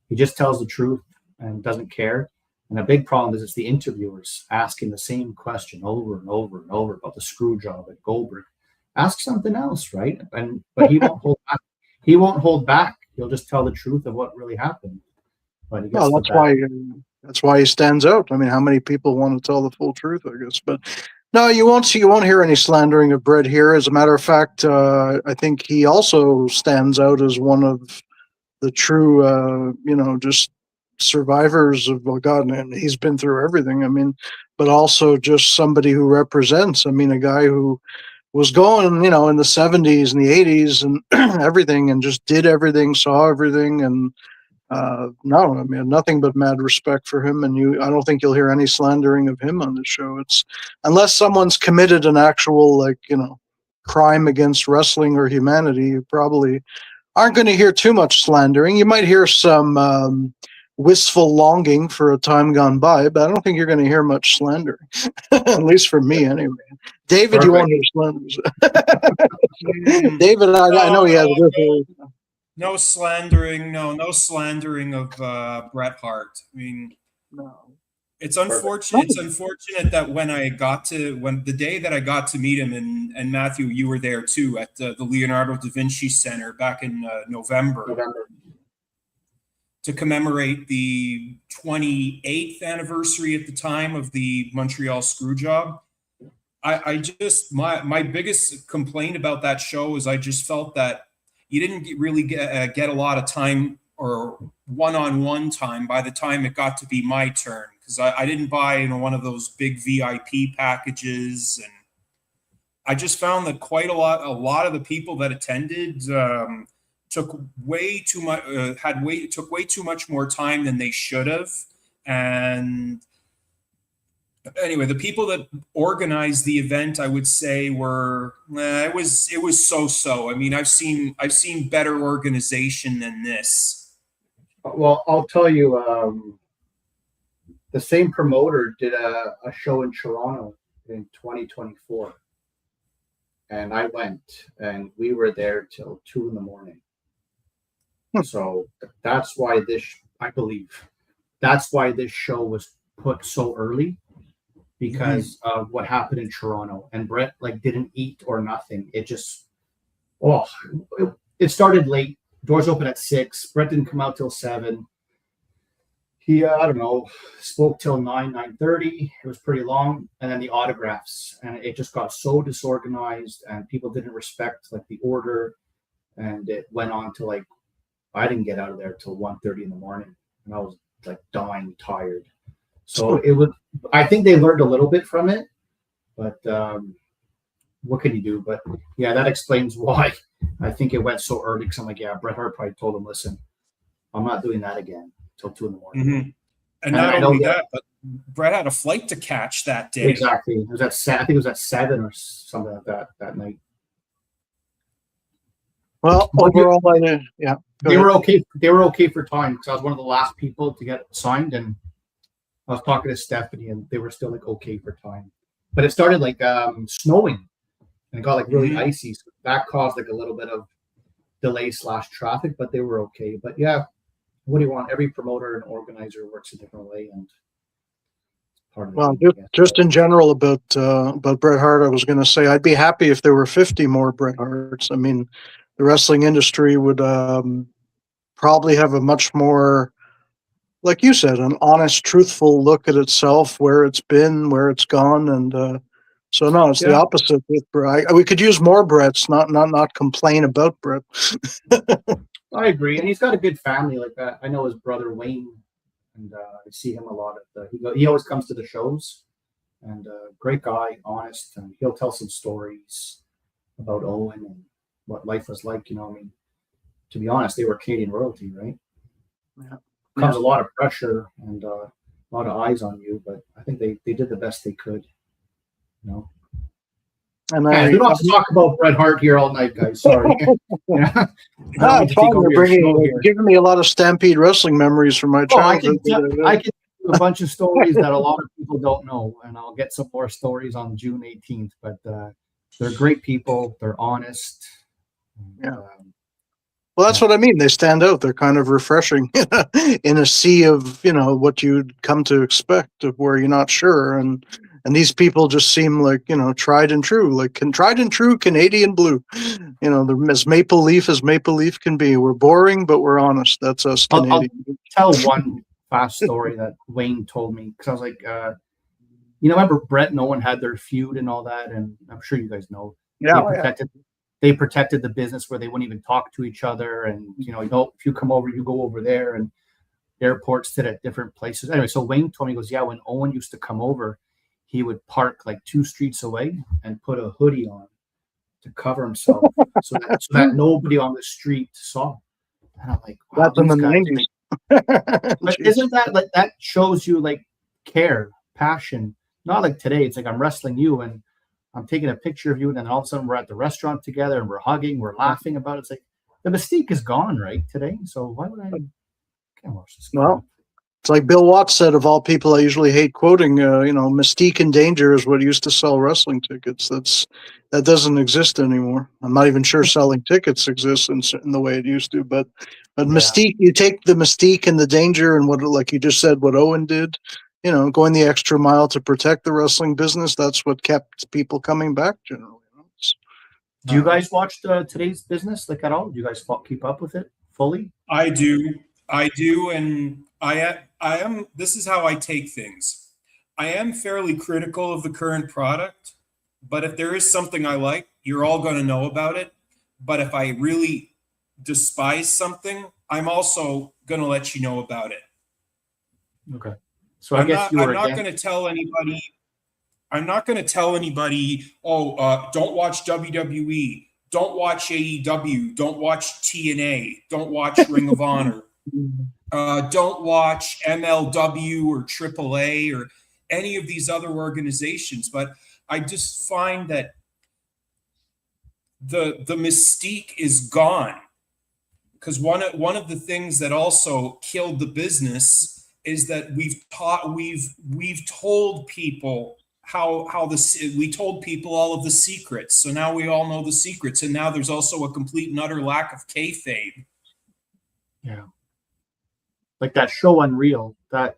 He just tells the truth and doesn't care. And a big problem is it's the interviewers asking the same question over and over and over about the screw job at Goldberg. Ask something else, right? But he won't hold back. He won't hold back. He'll just tell the truth of what really happened. But he gets that's why he stands out. I mean, how many people want to tell the full truth, I guess. But no, you won't hear any slandering of Bret here. As a matter of fact, I think he also stands out as one of the true, just survivors of, well, God, and he's been through everything. I mean, but also just somebody who represents, I mean, a guy who was going, in the 70s and the 80s and everything, and just did everything, saw everything. And no, I mean, nothing but mad respect for him. And I don't think you'll hear any slandering of him on the show. It's unless someone's committed an actual, crime against wrestling or humanity, you probably aren't going to hear too much slandering. You might hear some wistful longing for a time gone by, but I don't think you're going to hear much slandering, at least from me anyway. David, Perfect. You won't hear slandering. David, I know he has no slandering. No slandering of Bret Hart. I mean, no. It's unfortunate. It's unfortunate that when the day that I got to meet him, and Matthew, you were there too at the Leonardo da Vinci Center back in November to commemorate the 28th anniversary at the time of the Montreal Screwjob. I just my biggest complaint about that show is I just felt that you didn't really get a lot of time or one-on-one time by the time it got to be my turn, because I didn't buy one of those big VIP packages, and I just found that a lot of the people that attended took way too much more time than they should have. And anyway, the people that organized the event, I would say, were it was so. I mean, I've seen better organization than this. Well, I'll tell you, the same promoter did a show in Toronto in 2024, and I went, and we were there till 2 a.m. So that's why I believe that's why this show was put so early, because of what happened in Toronto. And Bret didn't eat or nothing. It just it started late. Doors open at 6. Bret didn't come out till 7. He, I don't know, spoke till 9:30. It was pretty long. And then the autographs. And it just got so disorganized, and people didn't respect the order. And it went on to I didn't get out of there till 1:30 in the morning. And I was dying tired. So I think they learned a little bit from it. But what can you do? But yeah, that explains why I think it went so early, because I'm Bret Hart probably told him, listen, I'm not doing that again till 2 a.m. Mm-hmm. And not only that, but Bret had a flight to catch that day. Exactly. It was I think it was at 7 or something like that night. Well, overall, they were okay. They were okay for time, because I was one of the last people to get signed, and I was talking to Stephanie, and they were still okay for time. But it started snowing, and it got really icy. So that caused a little bit of delay / traffic, but they were okay. But yeah, what do you want? Every promoter and organizer works a different way, and part of just in general about Bret Hart, I was going to say I'd be happy if there were 50 more Bret Harts. I mean, the wrestling industry would probably have a much more, like you said, an honest, truthful look at itself, where it's been, where it's gone, and so no, it's the opposite with Bret. We could use more Brets, not complain about Bret. I agree, and he's got a good family. I know his brother Wayne, and I see him a lot he always comes to the shows, and great guy, honest, and he'll tell some stories about Owen and what life was like. I mean, to be honest, they were Canadian royalty, right? Yeah. Comes a lot of pressure and a lot of eyes on you, but I think they did the best they could. And we don't have to talk about Bret Hart here all night, guys. Sorry. You're giving me a lot of Stampede Wrestling memories from my childhood. a bunch of stories that a lot of people don't know, and I'll get some more stories on June 18th. But they're great people. They're honest. Yeah. Well, that's what I mean. They stand out. They're kind of refreshing in a sea of, what you'd come to expect of where you're not sure. And these people just seem like, tried and true, like tried and true Canadian blue. They're as maple leaf can be. We're boring, but we're honest. That's us I'll Canadian. tell one fast story that Wayne told me, because I was like, remember Brett and Owen had their feud and all that, and I'm sure you guys know. Yeah. They protected the business where they wouldn't even talk to each other, and if you come over, you go over there, and airports sit at different places. Anyway, so Wayne told me, he goes, yeah, when Owen used to come over, he would park like 2 streets away and put a hoodie on to cover himself so that nobody on the street saw. And I'm like, wow, that's in the 90s. But isn't that like, that shows you like care, passion? Not like today, it's like I'm wrestling you and I'm taking a picture of you, and then all of a sudden we're at the restaurant together and we're hugging, we're laughing about it. It's like the mystique is gone, right, today. So why would I can't watch this? Well, it's like Bill Watts said, of all people I usually hate quoting, mystique and danger is what used to sell wrestling tickets. That doesn't exist anymore. I'm not even sure selling tickets exists in the way it used to, but mystique, you take the mystique and the danger and what, like you just said, what Owen did, going the extra mile to protect the wrestling business. That's what kept people coming back generally. Do you guys watch today's business like at all? Do you guys keep up with it fully? I do, and I am. This is how I take things. I am fairly critical of the current product, but if there is something I like, you're all going to know about it. But if I really despise something, I'm also going to let you know about it. Okay. So I'm not going to tell anybody. I'm not going to tell anybody, don't watch WWE, don't watch AEW, don't watch TNA, don't watch Ring of Honor, don't watch MLW or AAA or any of these other organizations. But I just find that the mystique is gone, because one of the things that also killed the business is that we've told people we told people all of the secrets. So now we all know the secrets, and now there's also a complete and utter lack of kayfabe. Yeah, like that show Unreal. That,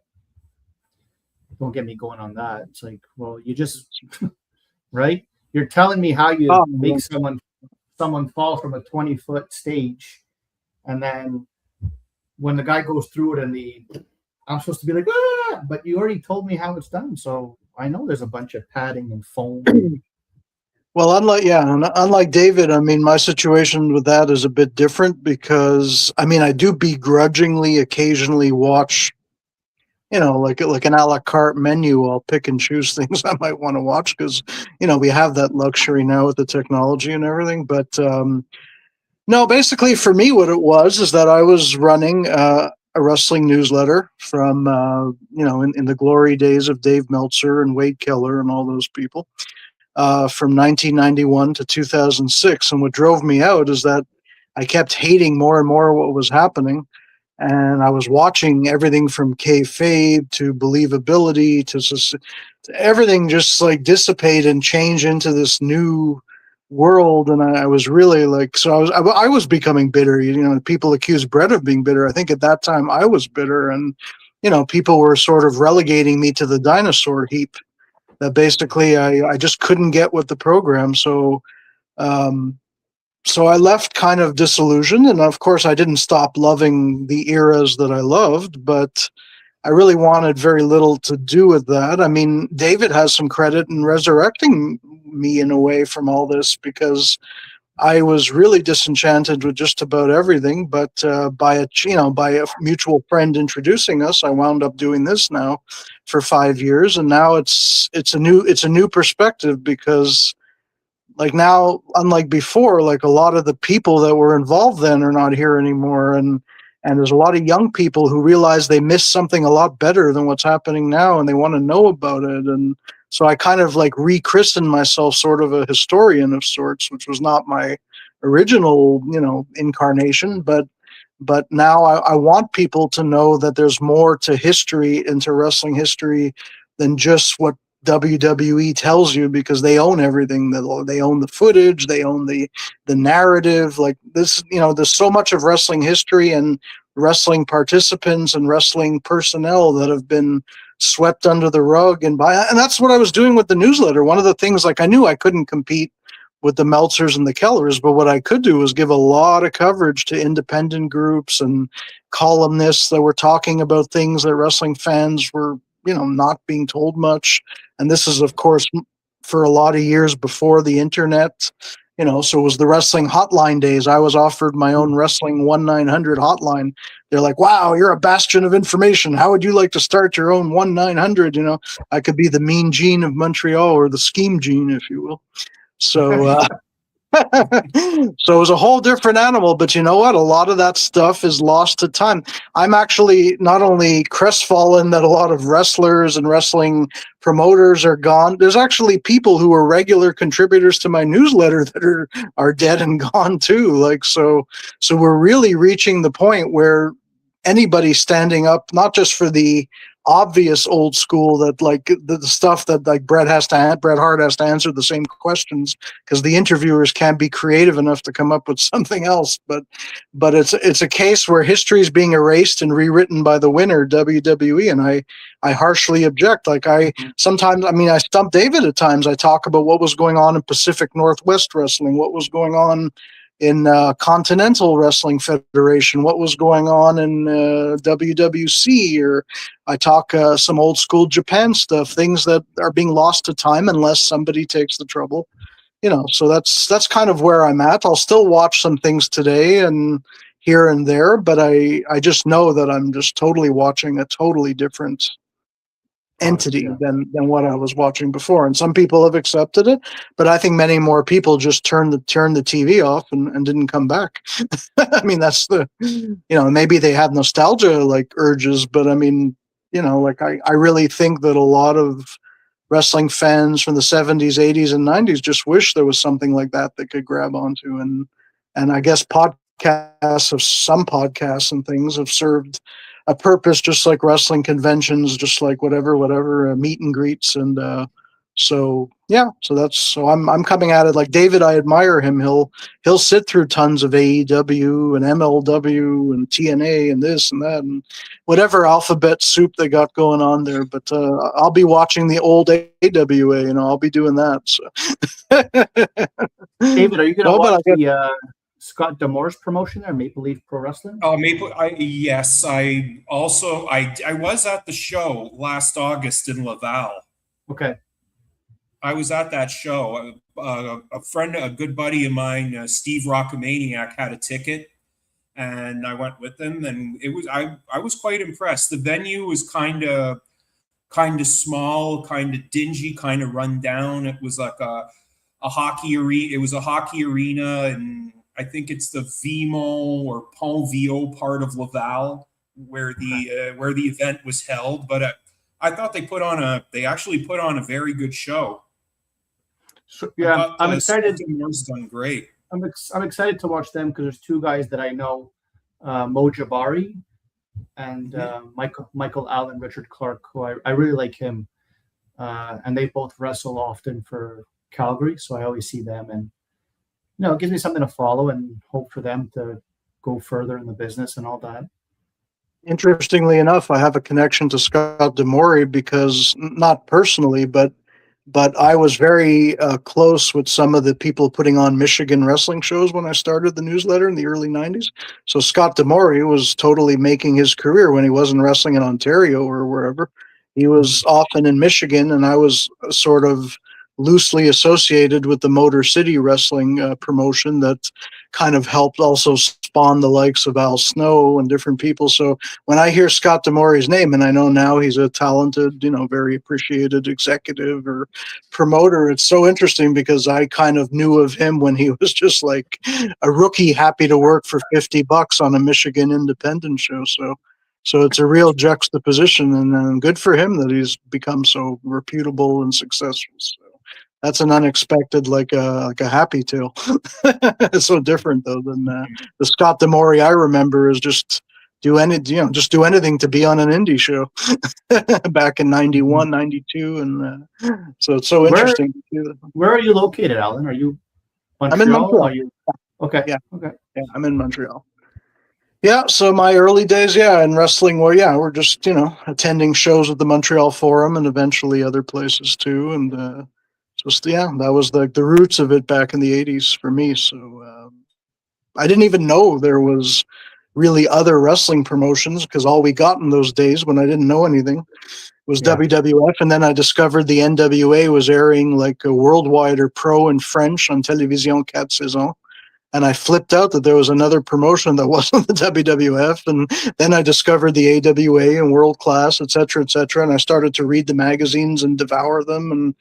don't get me going on that. It's like, well, you just right. You're telling me how you make someone fall from a 20-foot stage, and then when the guy goes through it and I'm supposed to be like, but you already told me how it's done, so I know there's a bunch of padding and foam. Well, unlike David, I mean, my situation with that is a bit different because, I mean, I do begrudgingly occasionally watch, like an a la carte menu. I'll pick and choose things I might want to watch because, we have that luxury now with the technology and everything. But no, basically for me, what it was is that I was running a wrestling newsletter from, in the glory days of Dave Meltzer and Wade Keller and all those people, from 1991 to 2006. And what drove me out is that I kept hating more and more what was happening. And I was watching everything from kayfabe to believability to everything just like dissipate and change into this new world. And I was really like, so I was becoming bitter. People accuse Brett of being bitter. I think at that time I was bitter, and people were sort of relegating me to the dinosaur heap that basically I just couldn't get with the program. So I left kind of disillusioned, and of course I didn't stop loving the eras that I loved, but I really wanted very little to do with that. I mean, David has some credit in resurrecting me in a way from all this, because I was really disenchanted with just about everything. But by a mutual friend introducing us, I wound up doing this now for 5 years, and now it's a new perspective, because like now, unlike before, like a lot of the people that were involved then are not here anymore, and there's a lot of young people who realize they missed something a lot better than what's happening now, and they want to know about it. And so I kind of like rechristened myself sort of a historian of sorts, which was not my original, incarnation. But But now I want people to know that there's more to history, into wrestling history, than just what WWE tells you, because they own everything. They own the footage, they own the narrative. Like this, there's so much of wrestling history and wrestling participants and wrestling personnel that have been swept under the rug. And that's what I was doing with the newsletter. One of the things, like, I knew I couldn't compete with the Meltzers and the Kellers, but what I could do was give a lot of coverage to independent groups and columnists that were talking about things that wrestling fans were, not being told much. And this is, of course, for a lot of years before the internet, so it was the wrestling hotline days. I was offered my own wrestling 1-900 hotline. They're like, wow, you're a bastion of information. How would you like to start your own 1-900? I could be the Mean Gene of Montreal, or the Scheme Gene, if you will. So, so it was a whole different animal, but you know what? A lot of that stuff is lost to time. I'm actually not only crestfallen that a lot of wrestlers and wrestling promoters are gone. There's actually people who are regular contributors to my newsletter that are dead and gone too. Like, so we're really reaching the point where anybody standing up, not just for the obvious old school, that like the stuff that like Bret Hart has to answer the same questions because the interviewers can't be creative enough to come up with something else. But it's a case where history is being erased and rewritten by the winner, WWE, and I harshly object. Like I stump David at times. I talk about what was going on in Pacific Northwest Wrestling, what was going on in Continental Wrestling Federation, what was going on in WWC, or I talk some old school Japan stuff, things that are being lost to time unless somebody takes the trouble, so that's kind of where I'm at. I'll still watch some things today and here and there, but I just know that I'm just totally watching a totally different entity than what I was watching before. And some people have accepted it, but I think many more people just turned the TV off and didn't come back. I mean, that's maybe they have nostalgia like urges, but I mean, I really think that a lot of wrestling fans from the 70s, 80s, and 90s just wish there was something like that they could grab onto. And I guess some podcasts and things have served a purpose, just like wrestling conventions, just like whatever meet and greets. And so I'm coming at it like David. I admire him. He'll sit through tons of AEW and MLW and TNA and this and that and whatever alphabet soup they got going on there. But I'll be watching the old AWA. I'll be doing that. So. David, are you going to watch the Scott D'Amore's promotion there, Maple Leaf Pro Wrestling? Oh, yes. I was at the show last August in Laval. Okay. I was at that show. A good buddy of mine, Steve Rockamaniac, had a ticket, and I went with him. And I was quite impressed. The venue was kind of small, kind of dingy, kind of run down. It was like a hockey arena. It was a hockey arena, and I think it's the Vimo or Pont Vio part of Laval where the event was held. But I thought they actually put on a very good show. So, yeah, I'm excited. It's done great. I'm excited to watch them because there's two guys that I know, Mo Jabari and Michael Allen, Richard Clark, who I really like him, and they both wrestle often for Calgary, so I always see them, and it gives me something to follow and hope for them to go further in the business and all that. Interestingly enough, I have a connection to Scott D'Amore because, not personally, but I was very close with some of the people putting on Michigan wrestling shows when I started the newsletter in the early 90s. So Scott D'Amore was totally making his career when he wasn't wrestling in Ontario or wherever. He was often in Michigan, and I was sort of loosely associated with the Motor City Wrestling promotion that kind of helped also spawn the likes of Al Snow and different people. So when I hear Scott D'Amore's name, and I know now he's a talented, very appreciated executive or promoter, it's so interesting because I kind of knew of him when he was just like a rookie happy to work for $50 on a Michigan independent show. So it's a real juxtaposition, and good for him that he's become so reputable and successful. So that's an unexpected, like a happy tale. It's so different though than the Scott Demore I remember is just just do anything to be on an indie show back in 91, 92. And so it's so Where interesting to see that. where are you located, Alan? Are you I'm in Montreal? Montreal. Are you okay? Yeah. Okay. Yeah, I'm in Montreal. Yeah, so my early days, in wrestling, we're just, attending shows at the Montreal Forum and eventually other places too. And that was the roots of it back in the 80s for me. So I didn't even know there was really other wrestling promotions because all we got in those days when I didn't know anything was Yeah. WWF. And then I discovered the NWA was airing like a worldwide or pro in French on Télévision 4 Saisons. And I flipped out that there was another promotion that wasn't the WWF. And then I discovered the AWA and World Class, et cetera, et cetera. And I started to read the magazines and devour them. And,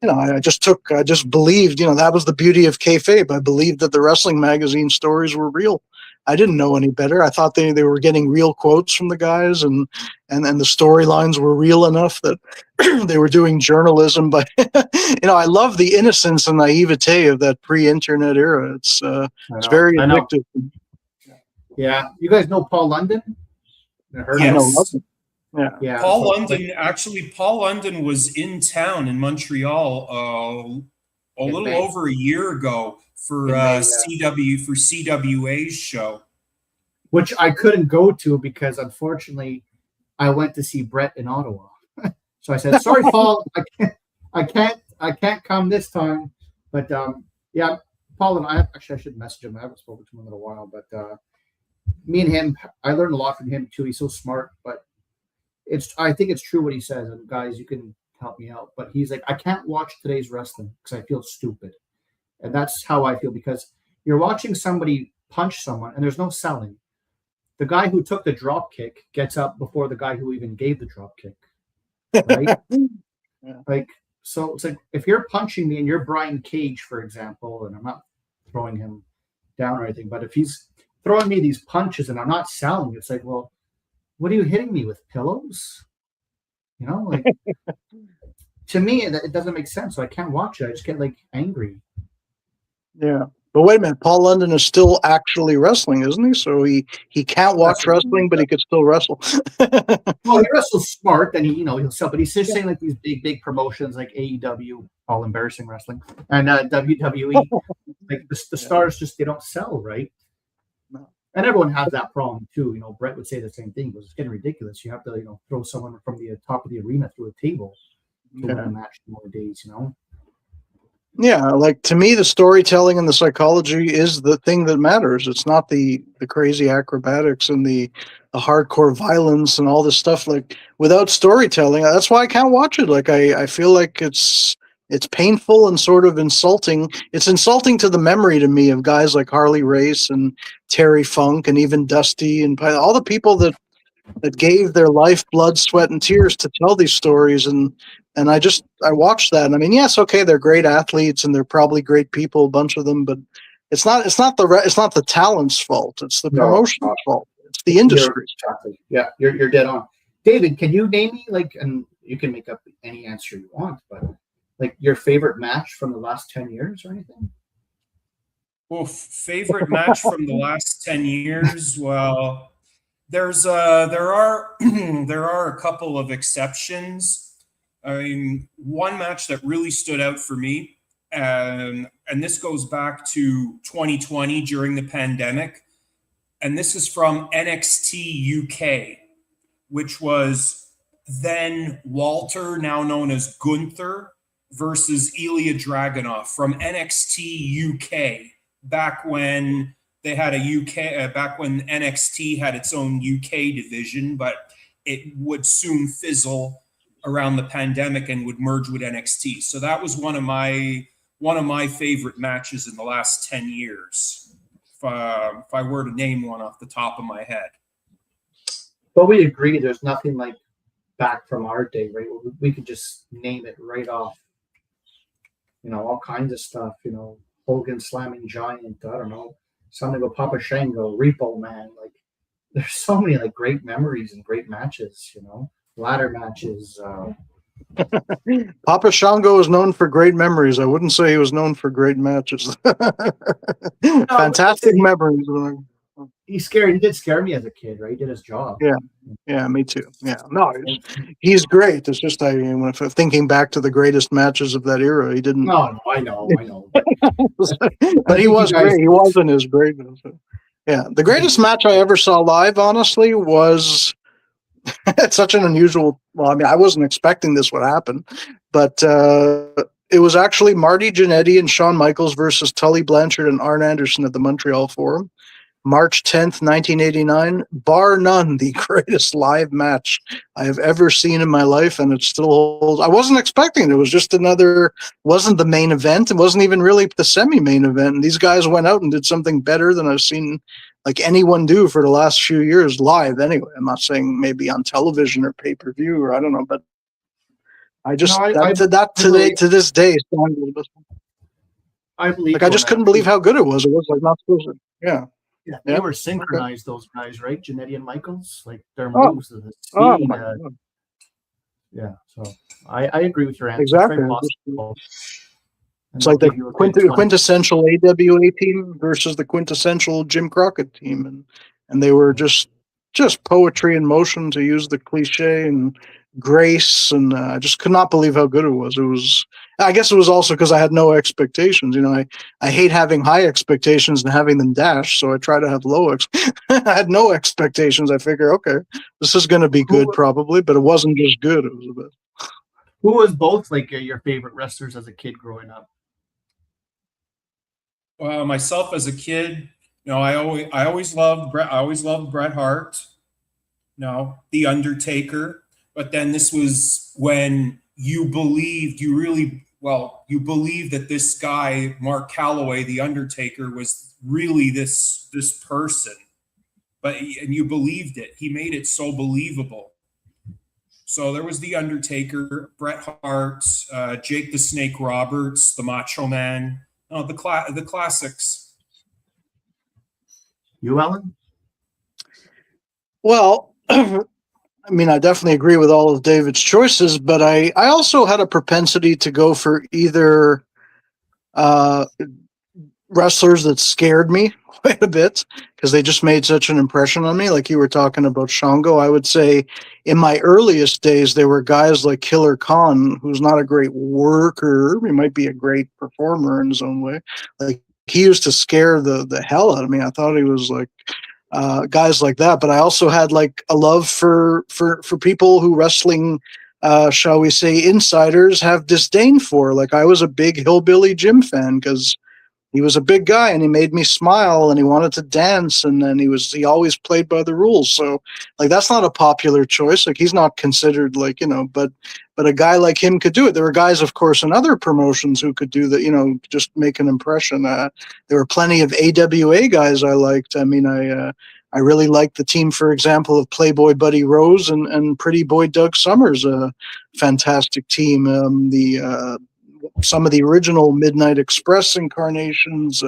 I just believed, that was the beauty of kayfabe. I believed that the wrestling magazine stories were real. I didn't know any better. I thought they were getting real quotes from the guys and the storylines were real enough that they were doing journalism. But, I love the innocence and naivete of that pre-internet era. It's very I know. addictive. Yeah. You guys know Paul London? I heard I know. Yes. Yeah. Paul so, London, Paul London was in town in Montreal a In little May. over a year ago for In May, CWA's show. which I couldn't go to because unfortunately I went to see Brett in Ottawa. So I said, "Sorry, Paul, I can't come this time." But yeah, Paul and I should message him. I haven't spoken to him in a while, but me and him, I learned a lot from him too. He's so smart, but I think it's true what he says. And guys, you can help me out. But he's like, I can't watch today's wrestling because I feel stupid, and that's how I feel because you're watching somebody punch someone and there's no selling. The guy who took the drop kick gets up before the guy who even gave the drop kick, right? Like, so it's like if you're punching me and you're Brian Cage, for example, and I'm not throwing him down or anything, but if he's throwing me these punches and I'm not selling, it's like, well, what are you hitting me with, pillows? Like to me, it doesn't make sense. So I can't watch it. I just get like angry. Yeah. But wait a minute, Paul London is still actually wrestling, isn't he? So he can't watch That's- wrestling, but he could still wrestle. Well, he wrestles smart, and he'll sell, but he's just saying like these big promotions like AEW, all embarrassing wrestling, and WWE. Like the stars just they don't sell, right? No. And everyone has that problem too. Brett would say the same thing, but it's getting ridiculous. You have to throw someone from the top of the arena through a table to win a match nowadays. Yeah, like to me, the storytelling and the psychology is the thing that matters. It's not the crazy acrobatics and the hardcore violence and all this stuff. Like without storytelling, that's why I can't watch it. Like I feel like it's painful and sort of insulting. It's insulting to the memory to me of guys like Harley Race and Terry Funk and even Dusty and all the people that gave their life, blood, sweat, and tears to tell these stories. And I watched that. And I mean, yes, okay, they're great athletes and they're probably great people, a bunch of them, but it's not the talent's fault. It's the promotion's fault. It's the industry. Exactly. Yeah, you're dead on. David, can you name me and you can make up any answer you want, but like your favorite match from the last 10 years or anything? Well, favorite match from the last 10 years. Well, there are a couple of exceptions. I mean, one match that really stood out for me, and this goes back to 2020 during the pandemic, and this is from NXT UK, which was then Walter, now known as Gunther, versus Ilya Dragunov from NXT UK, back when they had back when NXT had its own UK division, but it would soon fizzle around the pandemic and would merge with NXT. So that was one of my favorite matches in the last 10 years. If I were to name one off the top of my head. But we agree there's nothing like back from our day, right? We could just name it right off. All kinds of stuff, Hogan slamming Giant, I don't know, something with Papa Shango, Repo Man. Like there's so many like great memories and great matches, ladder matches. Papa Shango is known for great memories. I wouldn't say he was known for great matches. Fantastic memories. He did scare me as a kid, right? He did his job. Yeah. Yeah, me too. Yeah, no, he's great. It's just when thinking back to the greatest matches of that era, he didn't. No, I know. But he was great. He wasn't as great. Yeah, the greatest match I ever saw live, honestly, was it's such an unusual. Well, I mean, I wasn't expecting this would happen, but it was actually Marty Jannetty and Shawn Michaels versus Tully Blanchard and Arn Anderson at the Montreal Forum. March 10th, 1989, bar none, the greatest live match I have ever seen in my life, and it still holds. I wasn't expecting it. It was just wasn't the main event. It wasn't even really the semi-main event. And these guys went out and did something better than I've seen like anyone do for the last few years live anyway. I'm not saying maybe on television or pay-per-view or I don't know, but I just, to this day, I believe. Like, I just couldn't believe how good it was. It was like not supposed to, yeah. Yeah, they were synchronized, those guys, right? Jannetty and Michaels, like their moves to the speed. Yeah, so I agree with your answer. Exactly. It's like the quintessential AWA team versus the quintessential Jim Crockett team, and they were just poetry in motion, to use the cliche, and grace, and I just could not believe how good it was. It was. I guess it was also because I had no expectations. You know, I hate having high expectations and having them dash, so I try to have low. I had no expectations. I figure, okay, this is going to be good probably, but it wasn't just good. It was a bit. Who was both like your favorite wrestlers as a kid growing up? Myself as a kid, you know, I always loved Bret Hart. You know, The Undertaker. But then this was when you believed that this guy, Mark Calloway, The Undertaker, was really this person. And you believed it. He made it so believable. So there was The Undertaker, Bret Hart, Jake the Snake Roberts, the Macho Man, the classics. You, Alan? Well, I mean, I definitely agree with all of David's choices, but I also had a propensity to go for either wrestlers that scared me quite a bit because they just made such an impression on me. Like you were talking about Shango, I would say in my earliest days, there were guys like Killer Khan, who's not a great worker. He might be a great performer in his own way. Like he used to scare the hell out of me. I thought he was like, guys like that, but I also had like a love for people who wrestling, shall we say, insiders have disdain for. Like I was a big Hillbilly Jim fan because he was a big guy and he made me smile and he wanted to dance and then he always played by the rules. So like that's not a popular choice. Like he's not considered like, you know, but a guy like him could do it. There were guys, of course, in other promotions who could do that, you know, just make an impression. There were plenty of AWA guys I liked. I mean, I really liked the team, for example, of Playboy Buddy Rose and Pretty Boy Doug Summers, a fantastic team. Some of the original Midnight Express incarnations,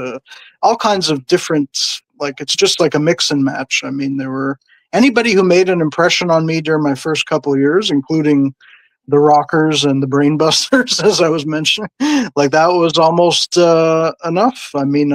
all kinds of different, like it's just like a mix and match. I mean, there were anybody who made an impression on me during my first couple of years, including the Rockers and the Brainbusters, as I was mentioning, like that was almost enough. I mean,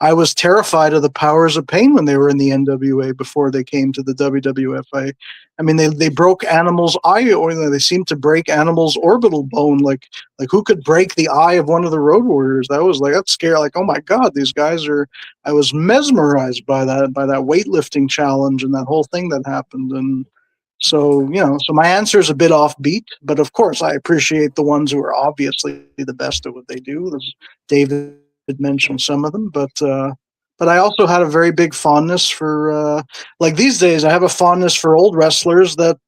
I was terrified of the Powers of Pain when they were in the NWA before they came to the WWF. I mean, they broke Animal's eye, or they seemed to break Animal's orbital bone. Like who could break the eye of one of the Road Warriors? That's scary. Like, oh my God, these guys are. I was mesmerized by that weightlifting challenge and that whole thing that happened. And so, you know, so my answer is a bit offbeat, but of course I appreciate the ones who are obviously the best at what they do. As David mentioned some of them, but I also had a very big fondness for like these days I have a fondness for old wrestlers that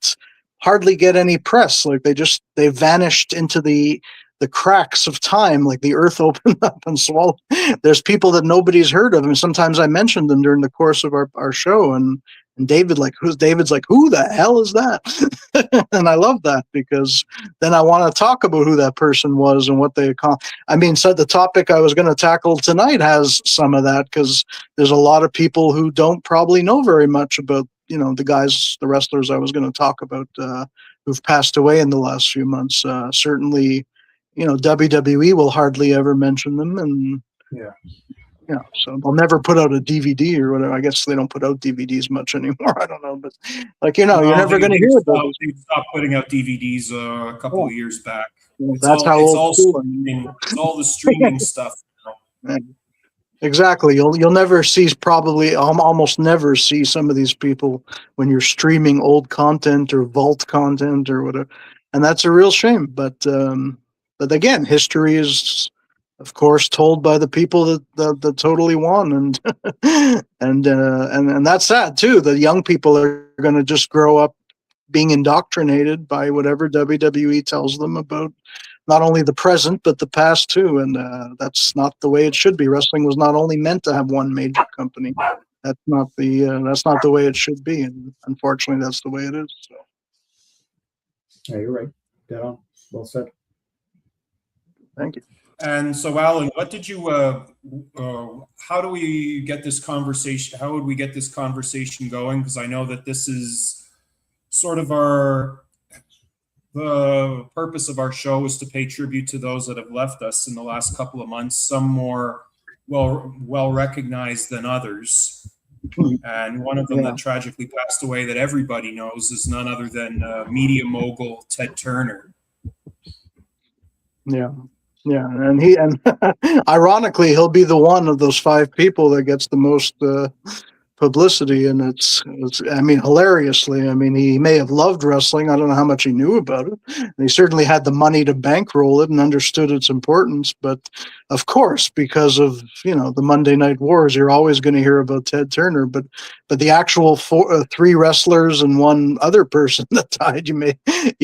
hardly get any press. Like they vanished into the cracks of time, like the earth opened up and swallowed. There's people that nobody's heard of, and sometimes I mentioned them during the course of our show, and David's like, who the hell is that? And I love that because then I want to talk about who that person was and what they accomplished. I mean, so the topic I was going to tackle tonight has some of that because there's a lot of people who don't probably know very much about the wrestlers I was going to talk about who've passed away in the last few months. Certainly, WWE will hardly ever mention them, and Yeah. so they'll never put out a DVD or whatever. I guess they don't put out DVDs much anymore. I don't know, but you're No, never going to hear about it. They stopped putting out DVDs a couple of years back. That's how old school. It's all the streaming stuff. Yeah. Exactly. You'll never see, probably almost never see some of these people when you're streaming old content or vault content or whatever, and that's a real shame. But again, history is, of course, told by the people that totally won, and and that's sad too. The young people are going to just grow up being indoctrinated by whatever WWE tells them about not only the present but the past too, and that's not the way it should be. Wrestling was not only meant to have one major company. That's not the way it should be, and unfortunately, that's the way it is. So. Yeah, you're right. Dead on. Well said. Thank you. And so, Alan, what did you? How do we get this conversation? How would we get this conversation going? Because I know that this is sort of the purpose of our show is to pay tribute to those that have left us in the last couple of months. Some more well recognized than others, and one of them that tragically passed away that everybody knows is none other than media mogul Ted Turner. Yeah. Yeah, and ironically, he'll be the one of those 5 people that gets the most publicity, and it's hilariously. He may have loved wrestling. I don't know how much he knew about it. And he certainly had the money to bankroll it and understood its importance. But of course, because of the Monday Night Wars, you're always going to hear about Ted Turner. But the actual 3 wrestlers and 1 other person that died, you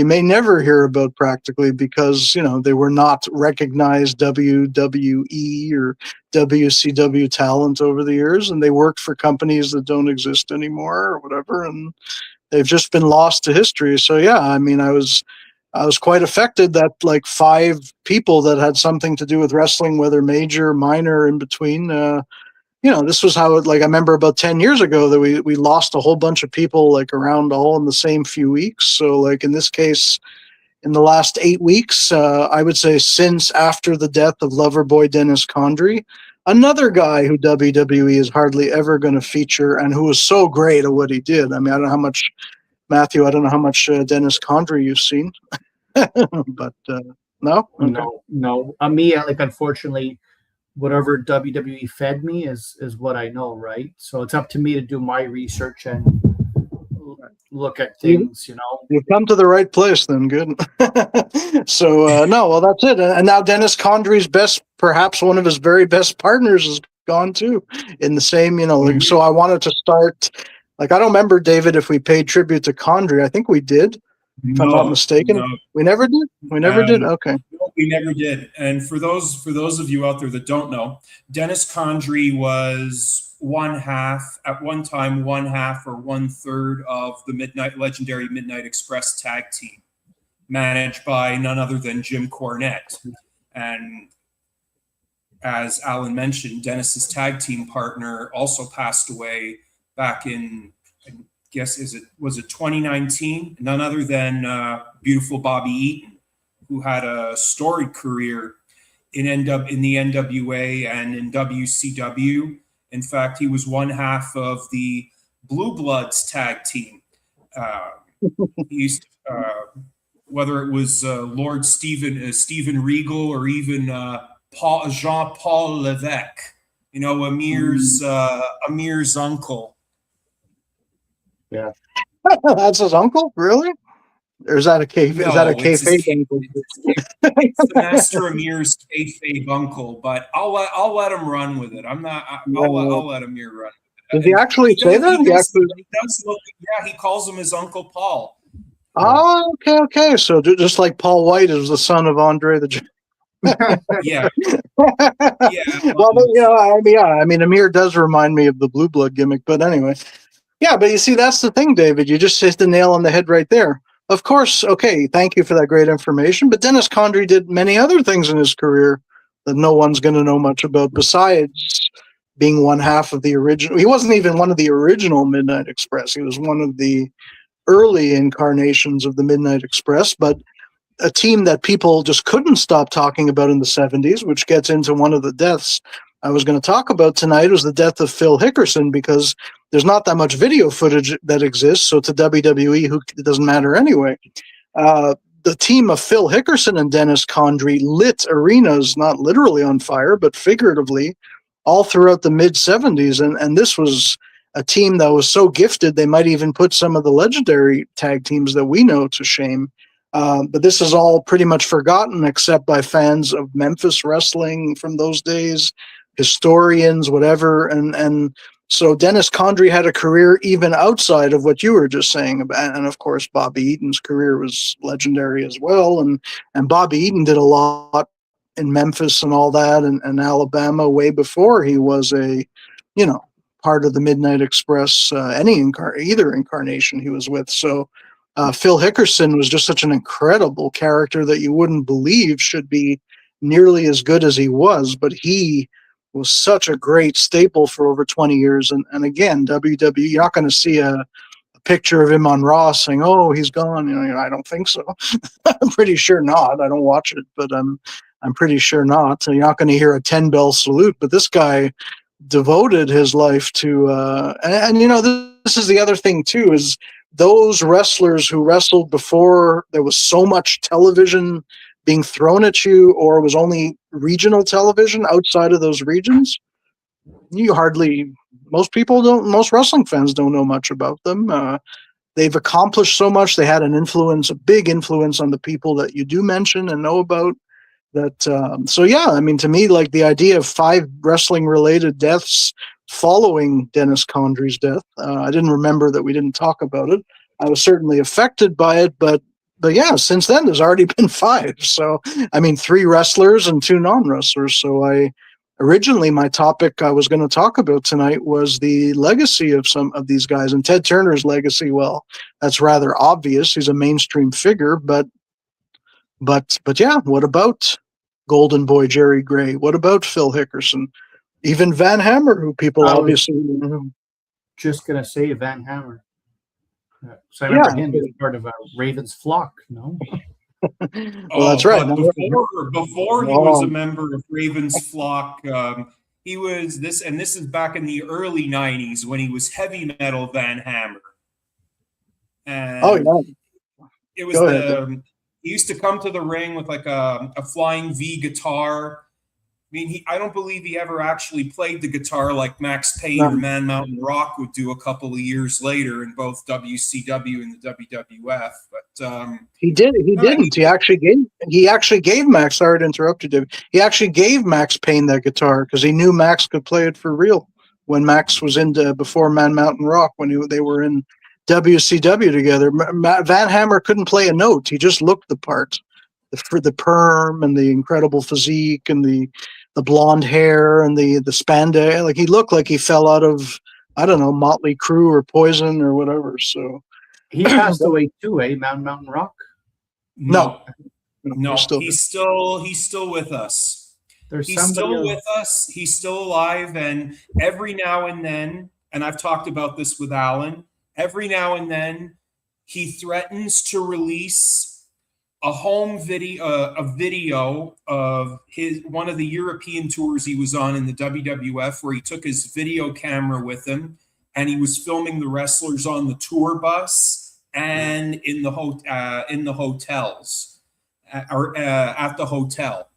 may never hear about practically, because they were not recognized WWE or WCW talent over the years, and they worked for companies that don't exist anymore or whatever, and they've just been lost to history. So yeah, I was quite affected that 5 people that had something to do with wrestling, whether major, minor, in between, this was how I remember about 10 years ago that we lost a whole bunch of people around all in the same few weeks. So in this case, in the last 8 weeks, I would say since after the death of Loverboy Dennis Condrey, another guy who WWE is hardly ever going to feature and who was so great at what he did. I don't know how much, Matthew, Dennis Condrey you've seen, but no? Okay. No. Me, unfortunately, whatever WWE fed me is what I know, right? So it's up to me to do my research and look at things, You've come to the right place then. Good. So no, well, that's it. And now Dennis Condrey's perhaps one of his very best partners is gone too, in the same, so I wanted to start, I don't remember, David, if we paid tribute to Condrey. I think we did, if I'm not mistaken. No. We never did. Okay. No, we never did. And for those of you out there that don't know, Dennis Condrey was one half or 1/3 of the legendary Midnight Express tag team, managed by none other than Jim Cornette. And as Alan mentioned, Dennis's tag team partner also passed away back in, I guess, was it 2019? None other than beautiful Bobby Eaton, who had a storied career in the NWA and in WCW. In fact, he was one half of the Blue Bloods tag team. He used to, whether it was Lord Steven Regal or even Jean-Paul Levesque, Amir's uncle. Yeah, that's his uncle, really? Or is that a kayfabe? No, is that a kayfabe uncle? It's the Master Amir's kayfabe uncle, but I'll let him run with it. I'll let Amir run. Does he actually say that? He does look, yeah, he calls him his Uncle Paul. Oh, okay. So just like Paul White is the son of Andre the Giant. Yeah. Well, Amir does remind me of the Blue Blood gimmick, but anyway. Yeah, but you see, that's the thing, David. You just hit the nail on the head right there. Of course, okay, thank you for that great information, but Dennis Condrey did many other things in his career that no one's going to know much about besides being one half of the original. He wasn't even one of the original Midnight Express. He was one of the early incarnations of the Midnight Express, but a team that people just couldn't stop talking about in the 70s, which gets into one of the deaths I was going to talk about tonight, was the death of Phil Hickerson, because there's not that much video footage that exists. So to WWE, it doesn't matter anyway. The team of Phil Hickerson and Dennis Condrey lit arenas, not literally on fire, but figuratively, all throughout the mid-70s. And this was a team that was so gifted, they might even put some of the legendary tag teams that we know to shame. But this is all pretty much forgotten, except by fans of Memphis wrestling from those days, historians, whatever. And so Dennis Condrey had a career even outside of what you were just saying about. And of course, Bobby Eaton's career was legendary as well. And Bobby Eaton did a lot in Memphis and all that, and Alabama way before he was part of the Midnight Express, either incarnation he was with. So Phil Hickerson was just such an incredible character that you wouldn't believe should be nearly as good as he was, but he was such a great staple for over 20 years. And again, WWE, you're not going to see a picture of him on Raw saying, "Oh, he's gone." I don't think so. I'm pretty sure not. I don't watch it, but I'm pretty sure not. So you're not going to hear a 10-bell salute. But this guy devoted his life to, this is the other thing too, is those wrestlers who wrestled before there was so much television being thrown at you, or was only regional television outside of those regions, most wrestling fans don't know much about them. They've accomplished so much. They had a big influence on the people that you do mention and know about. To me, like the idea of 5 wrestling related deaths following Dennis Condrey's death, I didn't remember that we didn't talk about it. I was certainly affected by it, but yeah, since then there's already been 5. So 3 wrestlers and 2 non-wrestlers. So originally my topic I was going to talk about tonight was the legacy of some of these guys, and Ted Turner's legacy. Well, that's rather obvious. He's a mainstream figure, but yeah, what about Golden Boy Jerry Gray? What about Phil Hickerson? Even Van Hammer, who people obviously just going to say Van Hammer. So I remember him as part of Raven's flock, no? Well, that's right. Before he was a member of Raven's flock, he was this is back in the early 90s when he was heavy metal Van Hammer. And it was he used to come to the ring with like a flying V guitar. I don't believe he ever actually played the guitar like Max Payne or Man Mountain Rock would do a couple of years later in both WCW and the WWF. But he didn't. He actually gave Max. Sorry to interrupt you, David. He actually gave Max Payne that guitar because he knew Max could play it for real. When Max was before Man Mountain Rock, when they were in WCW together, Van Hammer couldn't play a note. He just looked the part, for the perm and the incredible physique and the blonde hair and the spandex. Like he looked like he fell out of, I don't know, Motley Crue or Poison or whatever. So he passed away too, Mountain Rock? No, he's still with us. He's still with us. He's still alive. And every now and then, and I've talked about this with Alan, every now and then he threatens to release a video of one of the European tours he was on in the WWF, where he took his video camera with him and he was filming the wrestlers on the tour bus and in the hotels or at the hotel.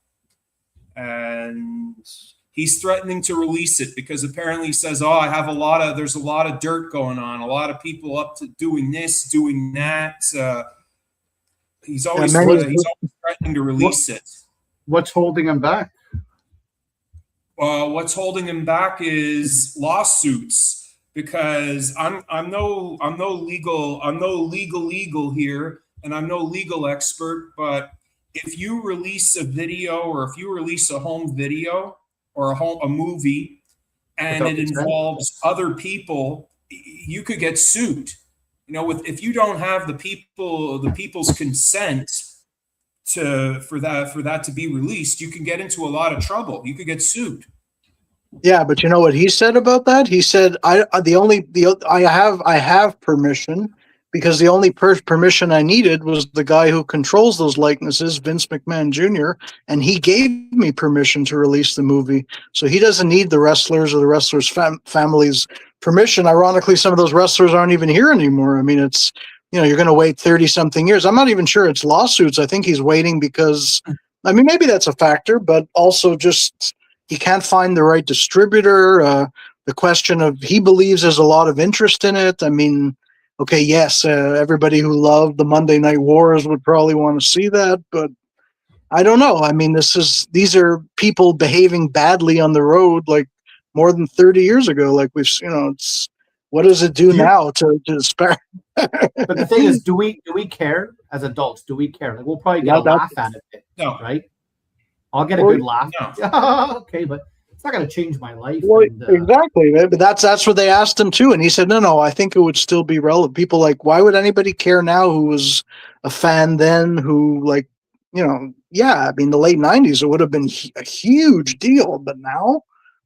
And he's threatening to release it because apparently he says, there's a lot of dirt going on, a lot of people up to doing this, doing that. He's always threatening to release it. What's holding him back? What's holding him back is lawsuits, because I'm no legal here, and I'm no legal expert. But if you release a video, or if you release a home video or a movie, and it involves other people, you could get sued. If you don't have the people's consent for that to be released, you can get into a lot of trouble. You could get sued. Yeah, but you know what he said about that? He said, I have permission because the only permission I needed was the guy who controls those likenesses, Vince McMahon Jr., and he gave me permission to release the movie. So he doesn't need the wrestlers or the wrestlers' families' permission. Ironically, some of those wrestlers aren't even here anymore. I mean, it's you're going to wait 30 something years. I'm not even sure it's lawsuits. I think he's waiting because, I mean, maybe that's a factor, but also just he can't find the right distributor. The question of he believes there's a lot of interest in it. I mean, okay, yes, everybody who loved the Monday Night Wars would probably want to see that, but I don't know. I mean, these are people behaving badly on the road like more than 30 years ago. Like it's what does it do now to spare? But the thing is, do we care as adults? Do we care? Like, we'll probably get a laugh at it, No. right? I'll get a good laugh. No. Okay, but it's not going to change my life. Well, exactly. But that's what they asked him too, and he said, "No, I think it would still be relevant." People like, why would anybody care now who was a fan then? Who yeah. I mean, the late '90s, it would have been a huge deal, but now,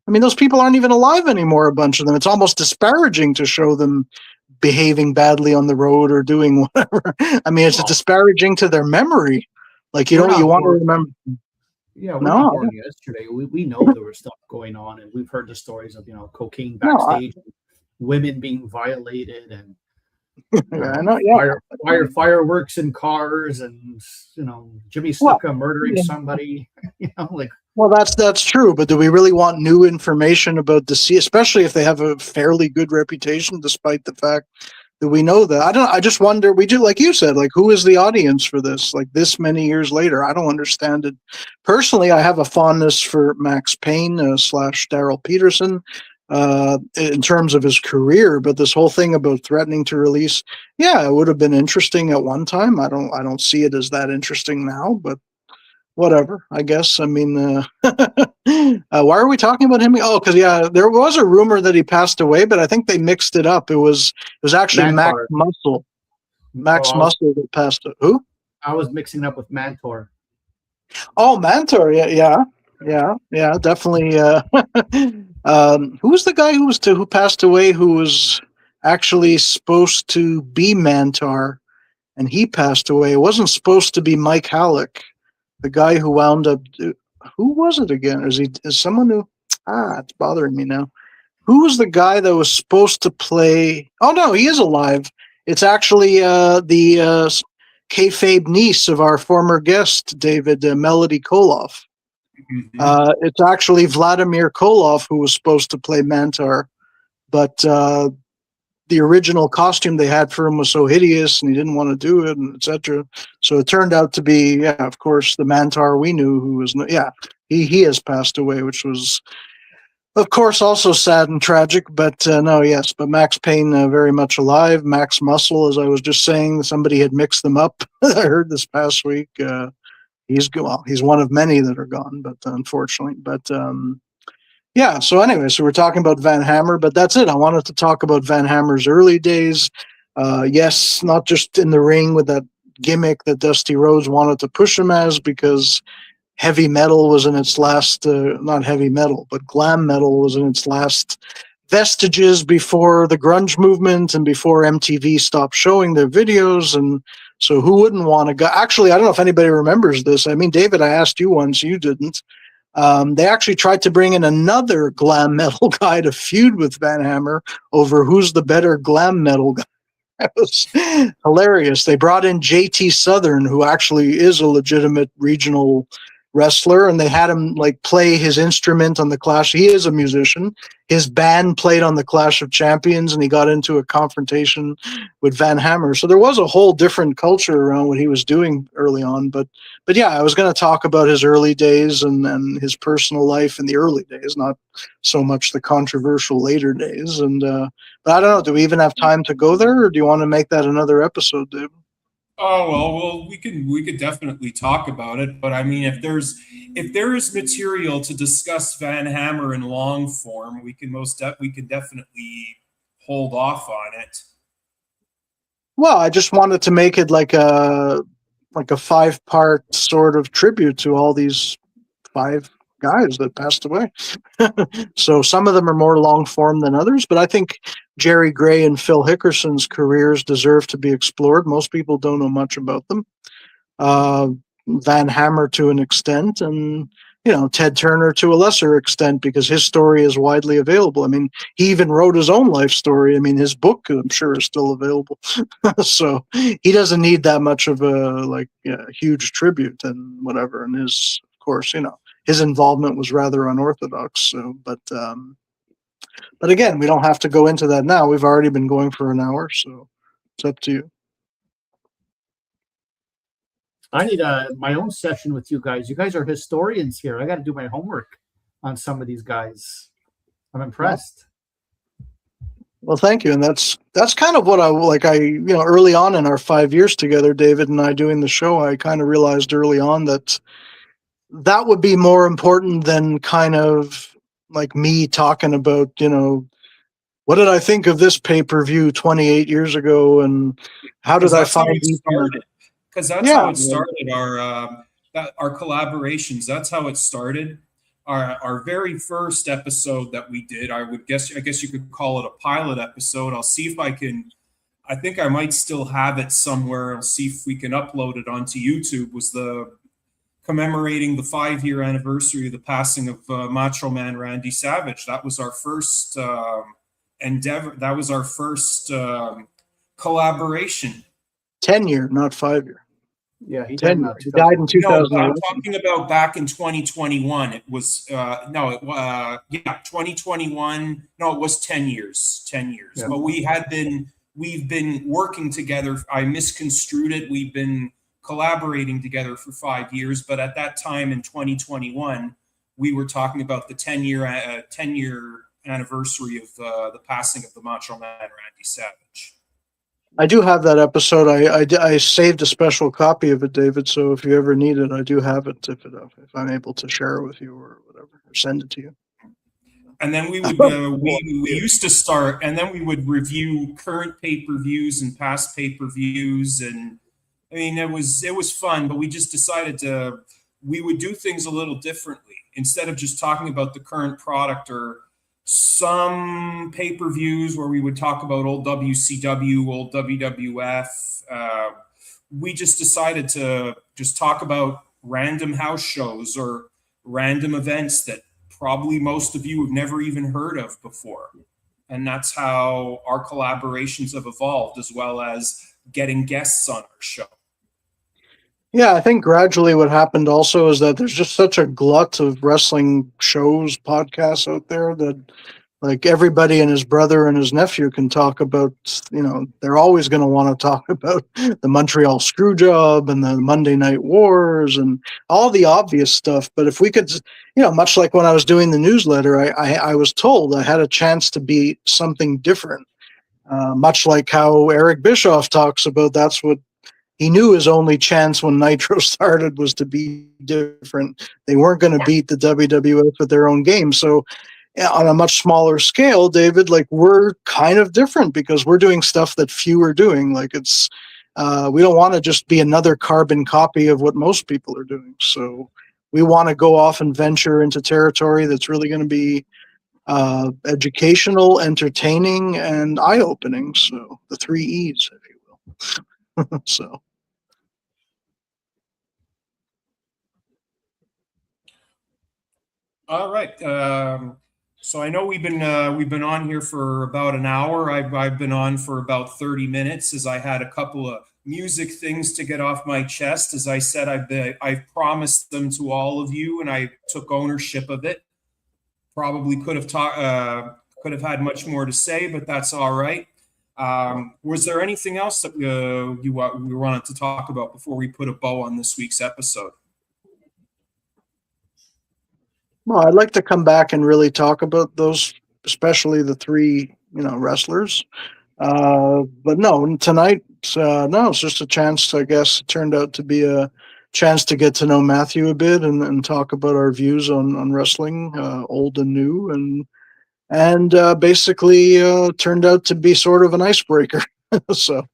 I mean, those people aren't even alive anymore. A bunch of them. It's almost disparaging to show them behaving badly on the road or doing whatever. I mean, it's disparaging to their memory. Like you want to remember. Yeah, we're not born yesterday. We know there was stuff going on, and we've heard the stories of cocaine backstage, women being violated, and fireworks in cars, and Jimmy Snuka murdering somebody. Well, that's true, but do we really want new information about deceased, especially if they have a fairly good reputation, despite the fact that we know that? I just wonder, we do, like you said, like who is the audience for this? Like this many years later, I don't understand it. Personally, I have a fondness for Max Payne / Daryl Peterson in terms of his career, but this whole thing about threatening to release, it would have been interesting at one time. I don't see it as that interesting now, but whatever, I guess. I mean, why are we talking about him? Oh, because there was a rumor that he passed away, but I think they mixed it up. It was actually Mantor. Max Muscle. Max Muscle that passed. Who? I was mixing up with Mantor. Oh, Mantor. Yeah, definitely. Who was the guy who passed away? Who was actually supposed to be Mantor, and he passed away. It wasn't supposed to be Mike Halleck. The guy who wound up, who was it again? Is someone who? It's bothering me now. Who was the guy that was supposed to play? Oh no, he is alive. It's actually the kayfabe niece of our former guest, David, Melody Koloff. Mm-hmm. It's actually Vladimir Koloff who was supposed to play Mantor, but the original costume they had for him was so hideous and he didn't want to do it, and etc. So it turned out to be, of course, the Mantor we knew, who was, he has passed away, which was, of course, also sad and tragic. But but Max Payne very much alive. Max Muscle, as I was just saying, somebody had mixed them up. I heard this past week. He's one of many that are gone, but unfortunately, but. So anyway, so we're talking about Van Hammer, but that's it. I wanted to talk about Van Hammer's early days. Yes, not just in the ring with that gimmick that Dusty Rhodes wanted to push him as, because heavy metal was in its last, not heavy metal, but glam metal was in its last vestiges before the grunge movement and before MTV stopped showing their videos. And so who wouldn't want to go? Actually, I don't know if anybody remembers this. I mean, David, I asked you once, you didn't. They actually tried to bring in another glam metal guy to feud with Van Hammer over who's the better glam metal guy. It was hilarious. They brought in JT Southern, who actually is a legitimate regional wrestler, and they had him play his instrument on the Clash. He is a musician. His band played on the Clash of Champions, and he got into a confrontation with Van Hammer. So there was a whole different culture around what he was doing early on. But I was going to talk about his early days and his personal life in the early days, not so much the controversial later days. And but I don't know, do we even have time to go there, or do you want to make that another episode, Dave? Oh well, we could definitely talk about it, but I mean, if there is material to discuss Van Hammer in long form, we can definitely hold off on it. Well, I just wanted to make it like a 5-part sort of tribute to all these 5 guys that passed away. So some of them are more long form than others, but I think Jerry Gray and Phil Hickerson's careers deserve to be explored. Most people don't know much about them. Van Hammer to an extent, and Ted Turner to a lesser extent, because his story is widely available. I mean, he even wrote his own life story. I mean, his book, I'm sure, is still available. So he doesn't need that much of a huge tribute and whatever. And his, of course, his involvement was rather unorthodox. So, but again, we don't have to go into that now. We've already been going for an hour, so it's up to you. I need my own session with you guys. You guys are historians here. I got to do my homework on some of these guys. I'm impressed. Well, thank you. And that's kind of what I early on in our 5 years together, David and I doing the show, I kind of realized early on that would be more important than kind of like me talking about, what did I think of this pay-per-view 28 years ago, and how did I find it started? Because that's how it started. Our collaborations. That's how it started. Our very first episode that we did, I guess you could call it a pilot episode. I'll see if I can. I think I might still have it somewhere. I'll see if we can upload it onto YouTube. Was the commemorating the 5-year anniversary of the passing of Macho Man Randy Savage. That was our first endeavor. That was our first collaboration. 10-year, not 5-year. Yeah, he died in 2000. No, I'm talking about back in 2021. It was 2021. No, it was 10 years. 10 years. Yeah. But we've been working together. I misconstrued it. We've been collaborating together for 5 years. But at that time in 2021, we were talking about the 10-year anniversary of the passing of the Macho Man Randy Savage. I do have that episode. I saved a special copy of it, David. So if you ever need it, I do have it. If I'm able to share it with you or whatever, or send it to you. And then we would we used to start, and then we would review current pay-per-views and past pay-per-views, and I mean it was fun. But we just decided we would do things a little differently instead of just talking about the current product or some pay-per-views where we would talk about old WCW, old WWF. We just decided to just talk about random house shows or random events that probably most of you have never even heard of before. And that's how our collaborations have evolved, as well as getting guests on our show. Yeah, I think gradually what happened also is that there's just such a glut of wrestling shows, podcasts out there that like everybody and his brother and his nephew can talk about, they're always going to want to talk about the Montreal Screwjob and the Monday Night Wars and all the obvious stuff. But if we could, much like when I was doing the newsletter, I was told I had a chance to be something different, much like how Eric Bischoff talks about that's what he knew his only chance when Nitro started was to be different. They weren't going to beat the WWF with their own game. So on a much smaller scale, David, like we're kind of different because we're doing stuff that few are doing. Like it's, we don't want to just be another carbon copy of what most people are doing. So we want to go off and venture into territory that's really going to be educational, entertaining, and eye-opening. So the 3 E's, if you will. So. All right. So I know we've been on here for about an hour. I've been on for about 30 minutes as I had a couple of music things to get off my chest. As I said, I've promised them to all of you, and I took ownership of it. Probably could have had much more to say, but that's all right. Was there anything else that we wanted to talk about before we put a bow on this week's episode? Well, I'd like to come back and really talk about those, especially the 3, wrestlers. But no, tonight, no, it's just a chance. I guess it turned out to be a chance to get to know Matthew a bit and talk about our views on wrestling, old and new, and basically turned out to be sort of an icebreaker. So,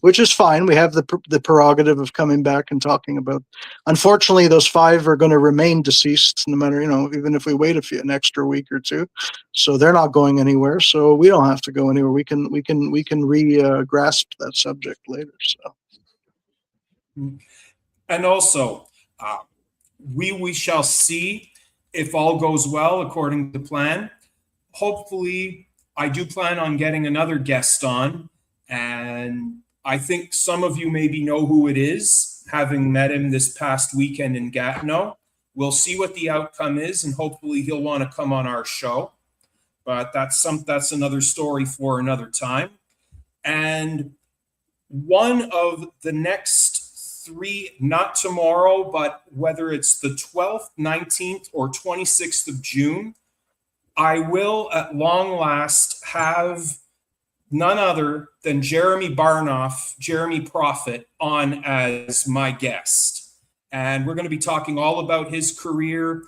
which is fine. We have the prerogative of coming back and talking about. Unfortunately, those 5 are going to remain deceased, no matter, even if we wait an extra week or two. So they're not going anywhere. So we don't have to go anywhere. We can grasp that subject later. So. And also, we shall see if all goes well according to plan. Hopefully, I do plan on getting another guest on, and I think some of you maybe know who it is, having met him this past weekend in Gatineau. We'll see what the outcome is, and hopefully he'll want to come on our show. But that's another story for another time. And one of the next 3, not tomorrow, but whether it's the 12th, 19th, or 26th of June, I will at long last have none other than Jeremy Barnoff, Jeremy Prophet, on as my guest. And we're going to be talking all about his career,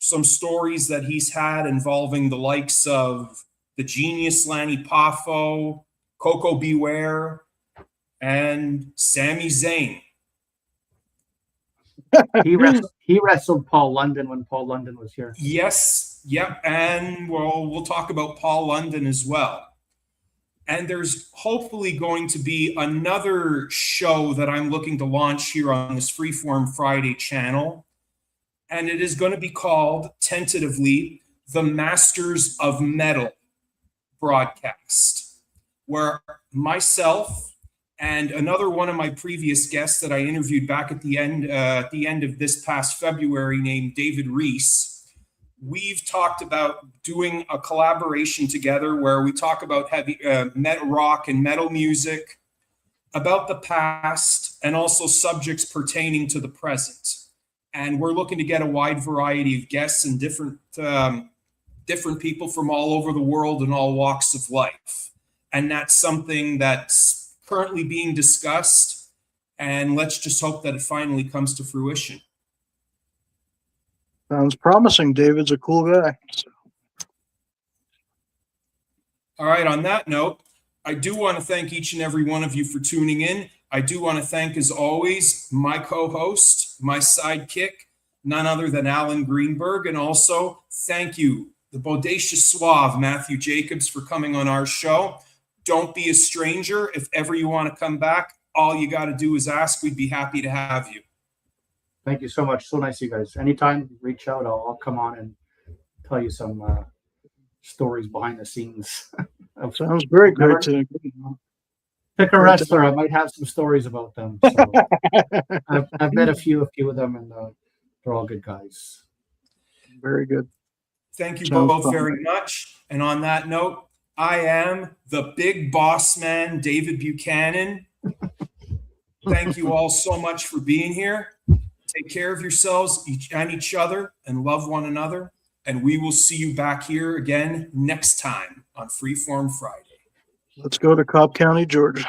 some stories that he's had involving the likes of the genius Lanny Poffo, Coco Beware, and Sami Zayn. He wrestled Paul London when Paul London was here. Yes, yep, and we'll talk about Paul London as well. And there's hopefully going to be another show that I'm looking to launch here on this Freeform Friday channel, and it is going to be called, tentatively, the Masters of Metal broadcast, where myself and another one of my previous guests that I interviewed back at the end of this past February, named David Reese, we've talked about doing a collaboration together where we talk about heavy metal rock and metal music, about the past, and also subjects pertaining to the present. And we're looking to get a wide variety of guests and different people from all over the world and all walks of life. And that's something that's currently being discussed, and let's just hope that it finally comes to fruition. Sounds promising. David's a cool guy. So. All right, on that note, I do want to thank each and every one of you for tuning in. I do want to thank, as always, my co-host, my sidekick, none other than Alan Greenberg, and also thank you, the bodacious suave Matthew Jacobs, for coming on our show. Don't be a stranger. If ever you want to come back, all you got to do is ask. We'd be happy to have you. Thank you so much. So nice, you guys. Anytime, reach out. I'll come on and tell you some stories behind the scenes. Sounds very great. Pick a wrestler. I might have some stories about them. So I've met a few of them, and they're all good guys. Very good. Thank you both very much. And on that note, I am the big boss man, David Buchanan. Thank you all so much for being here. Take care of yourselves and each other, and love one another. And we will see you back here again next time on Freeform Friday. Let's go to Cobb County, Georgia.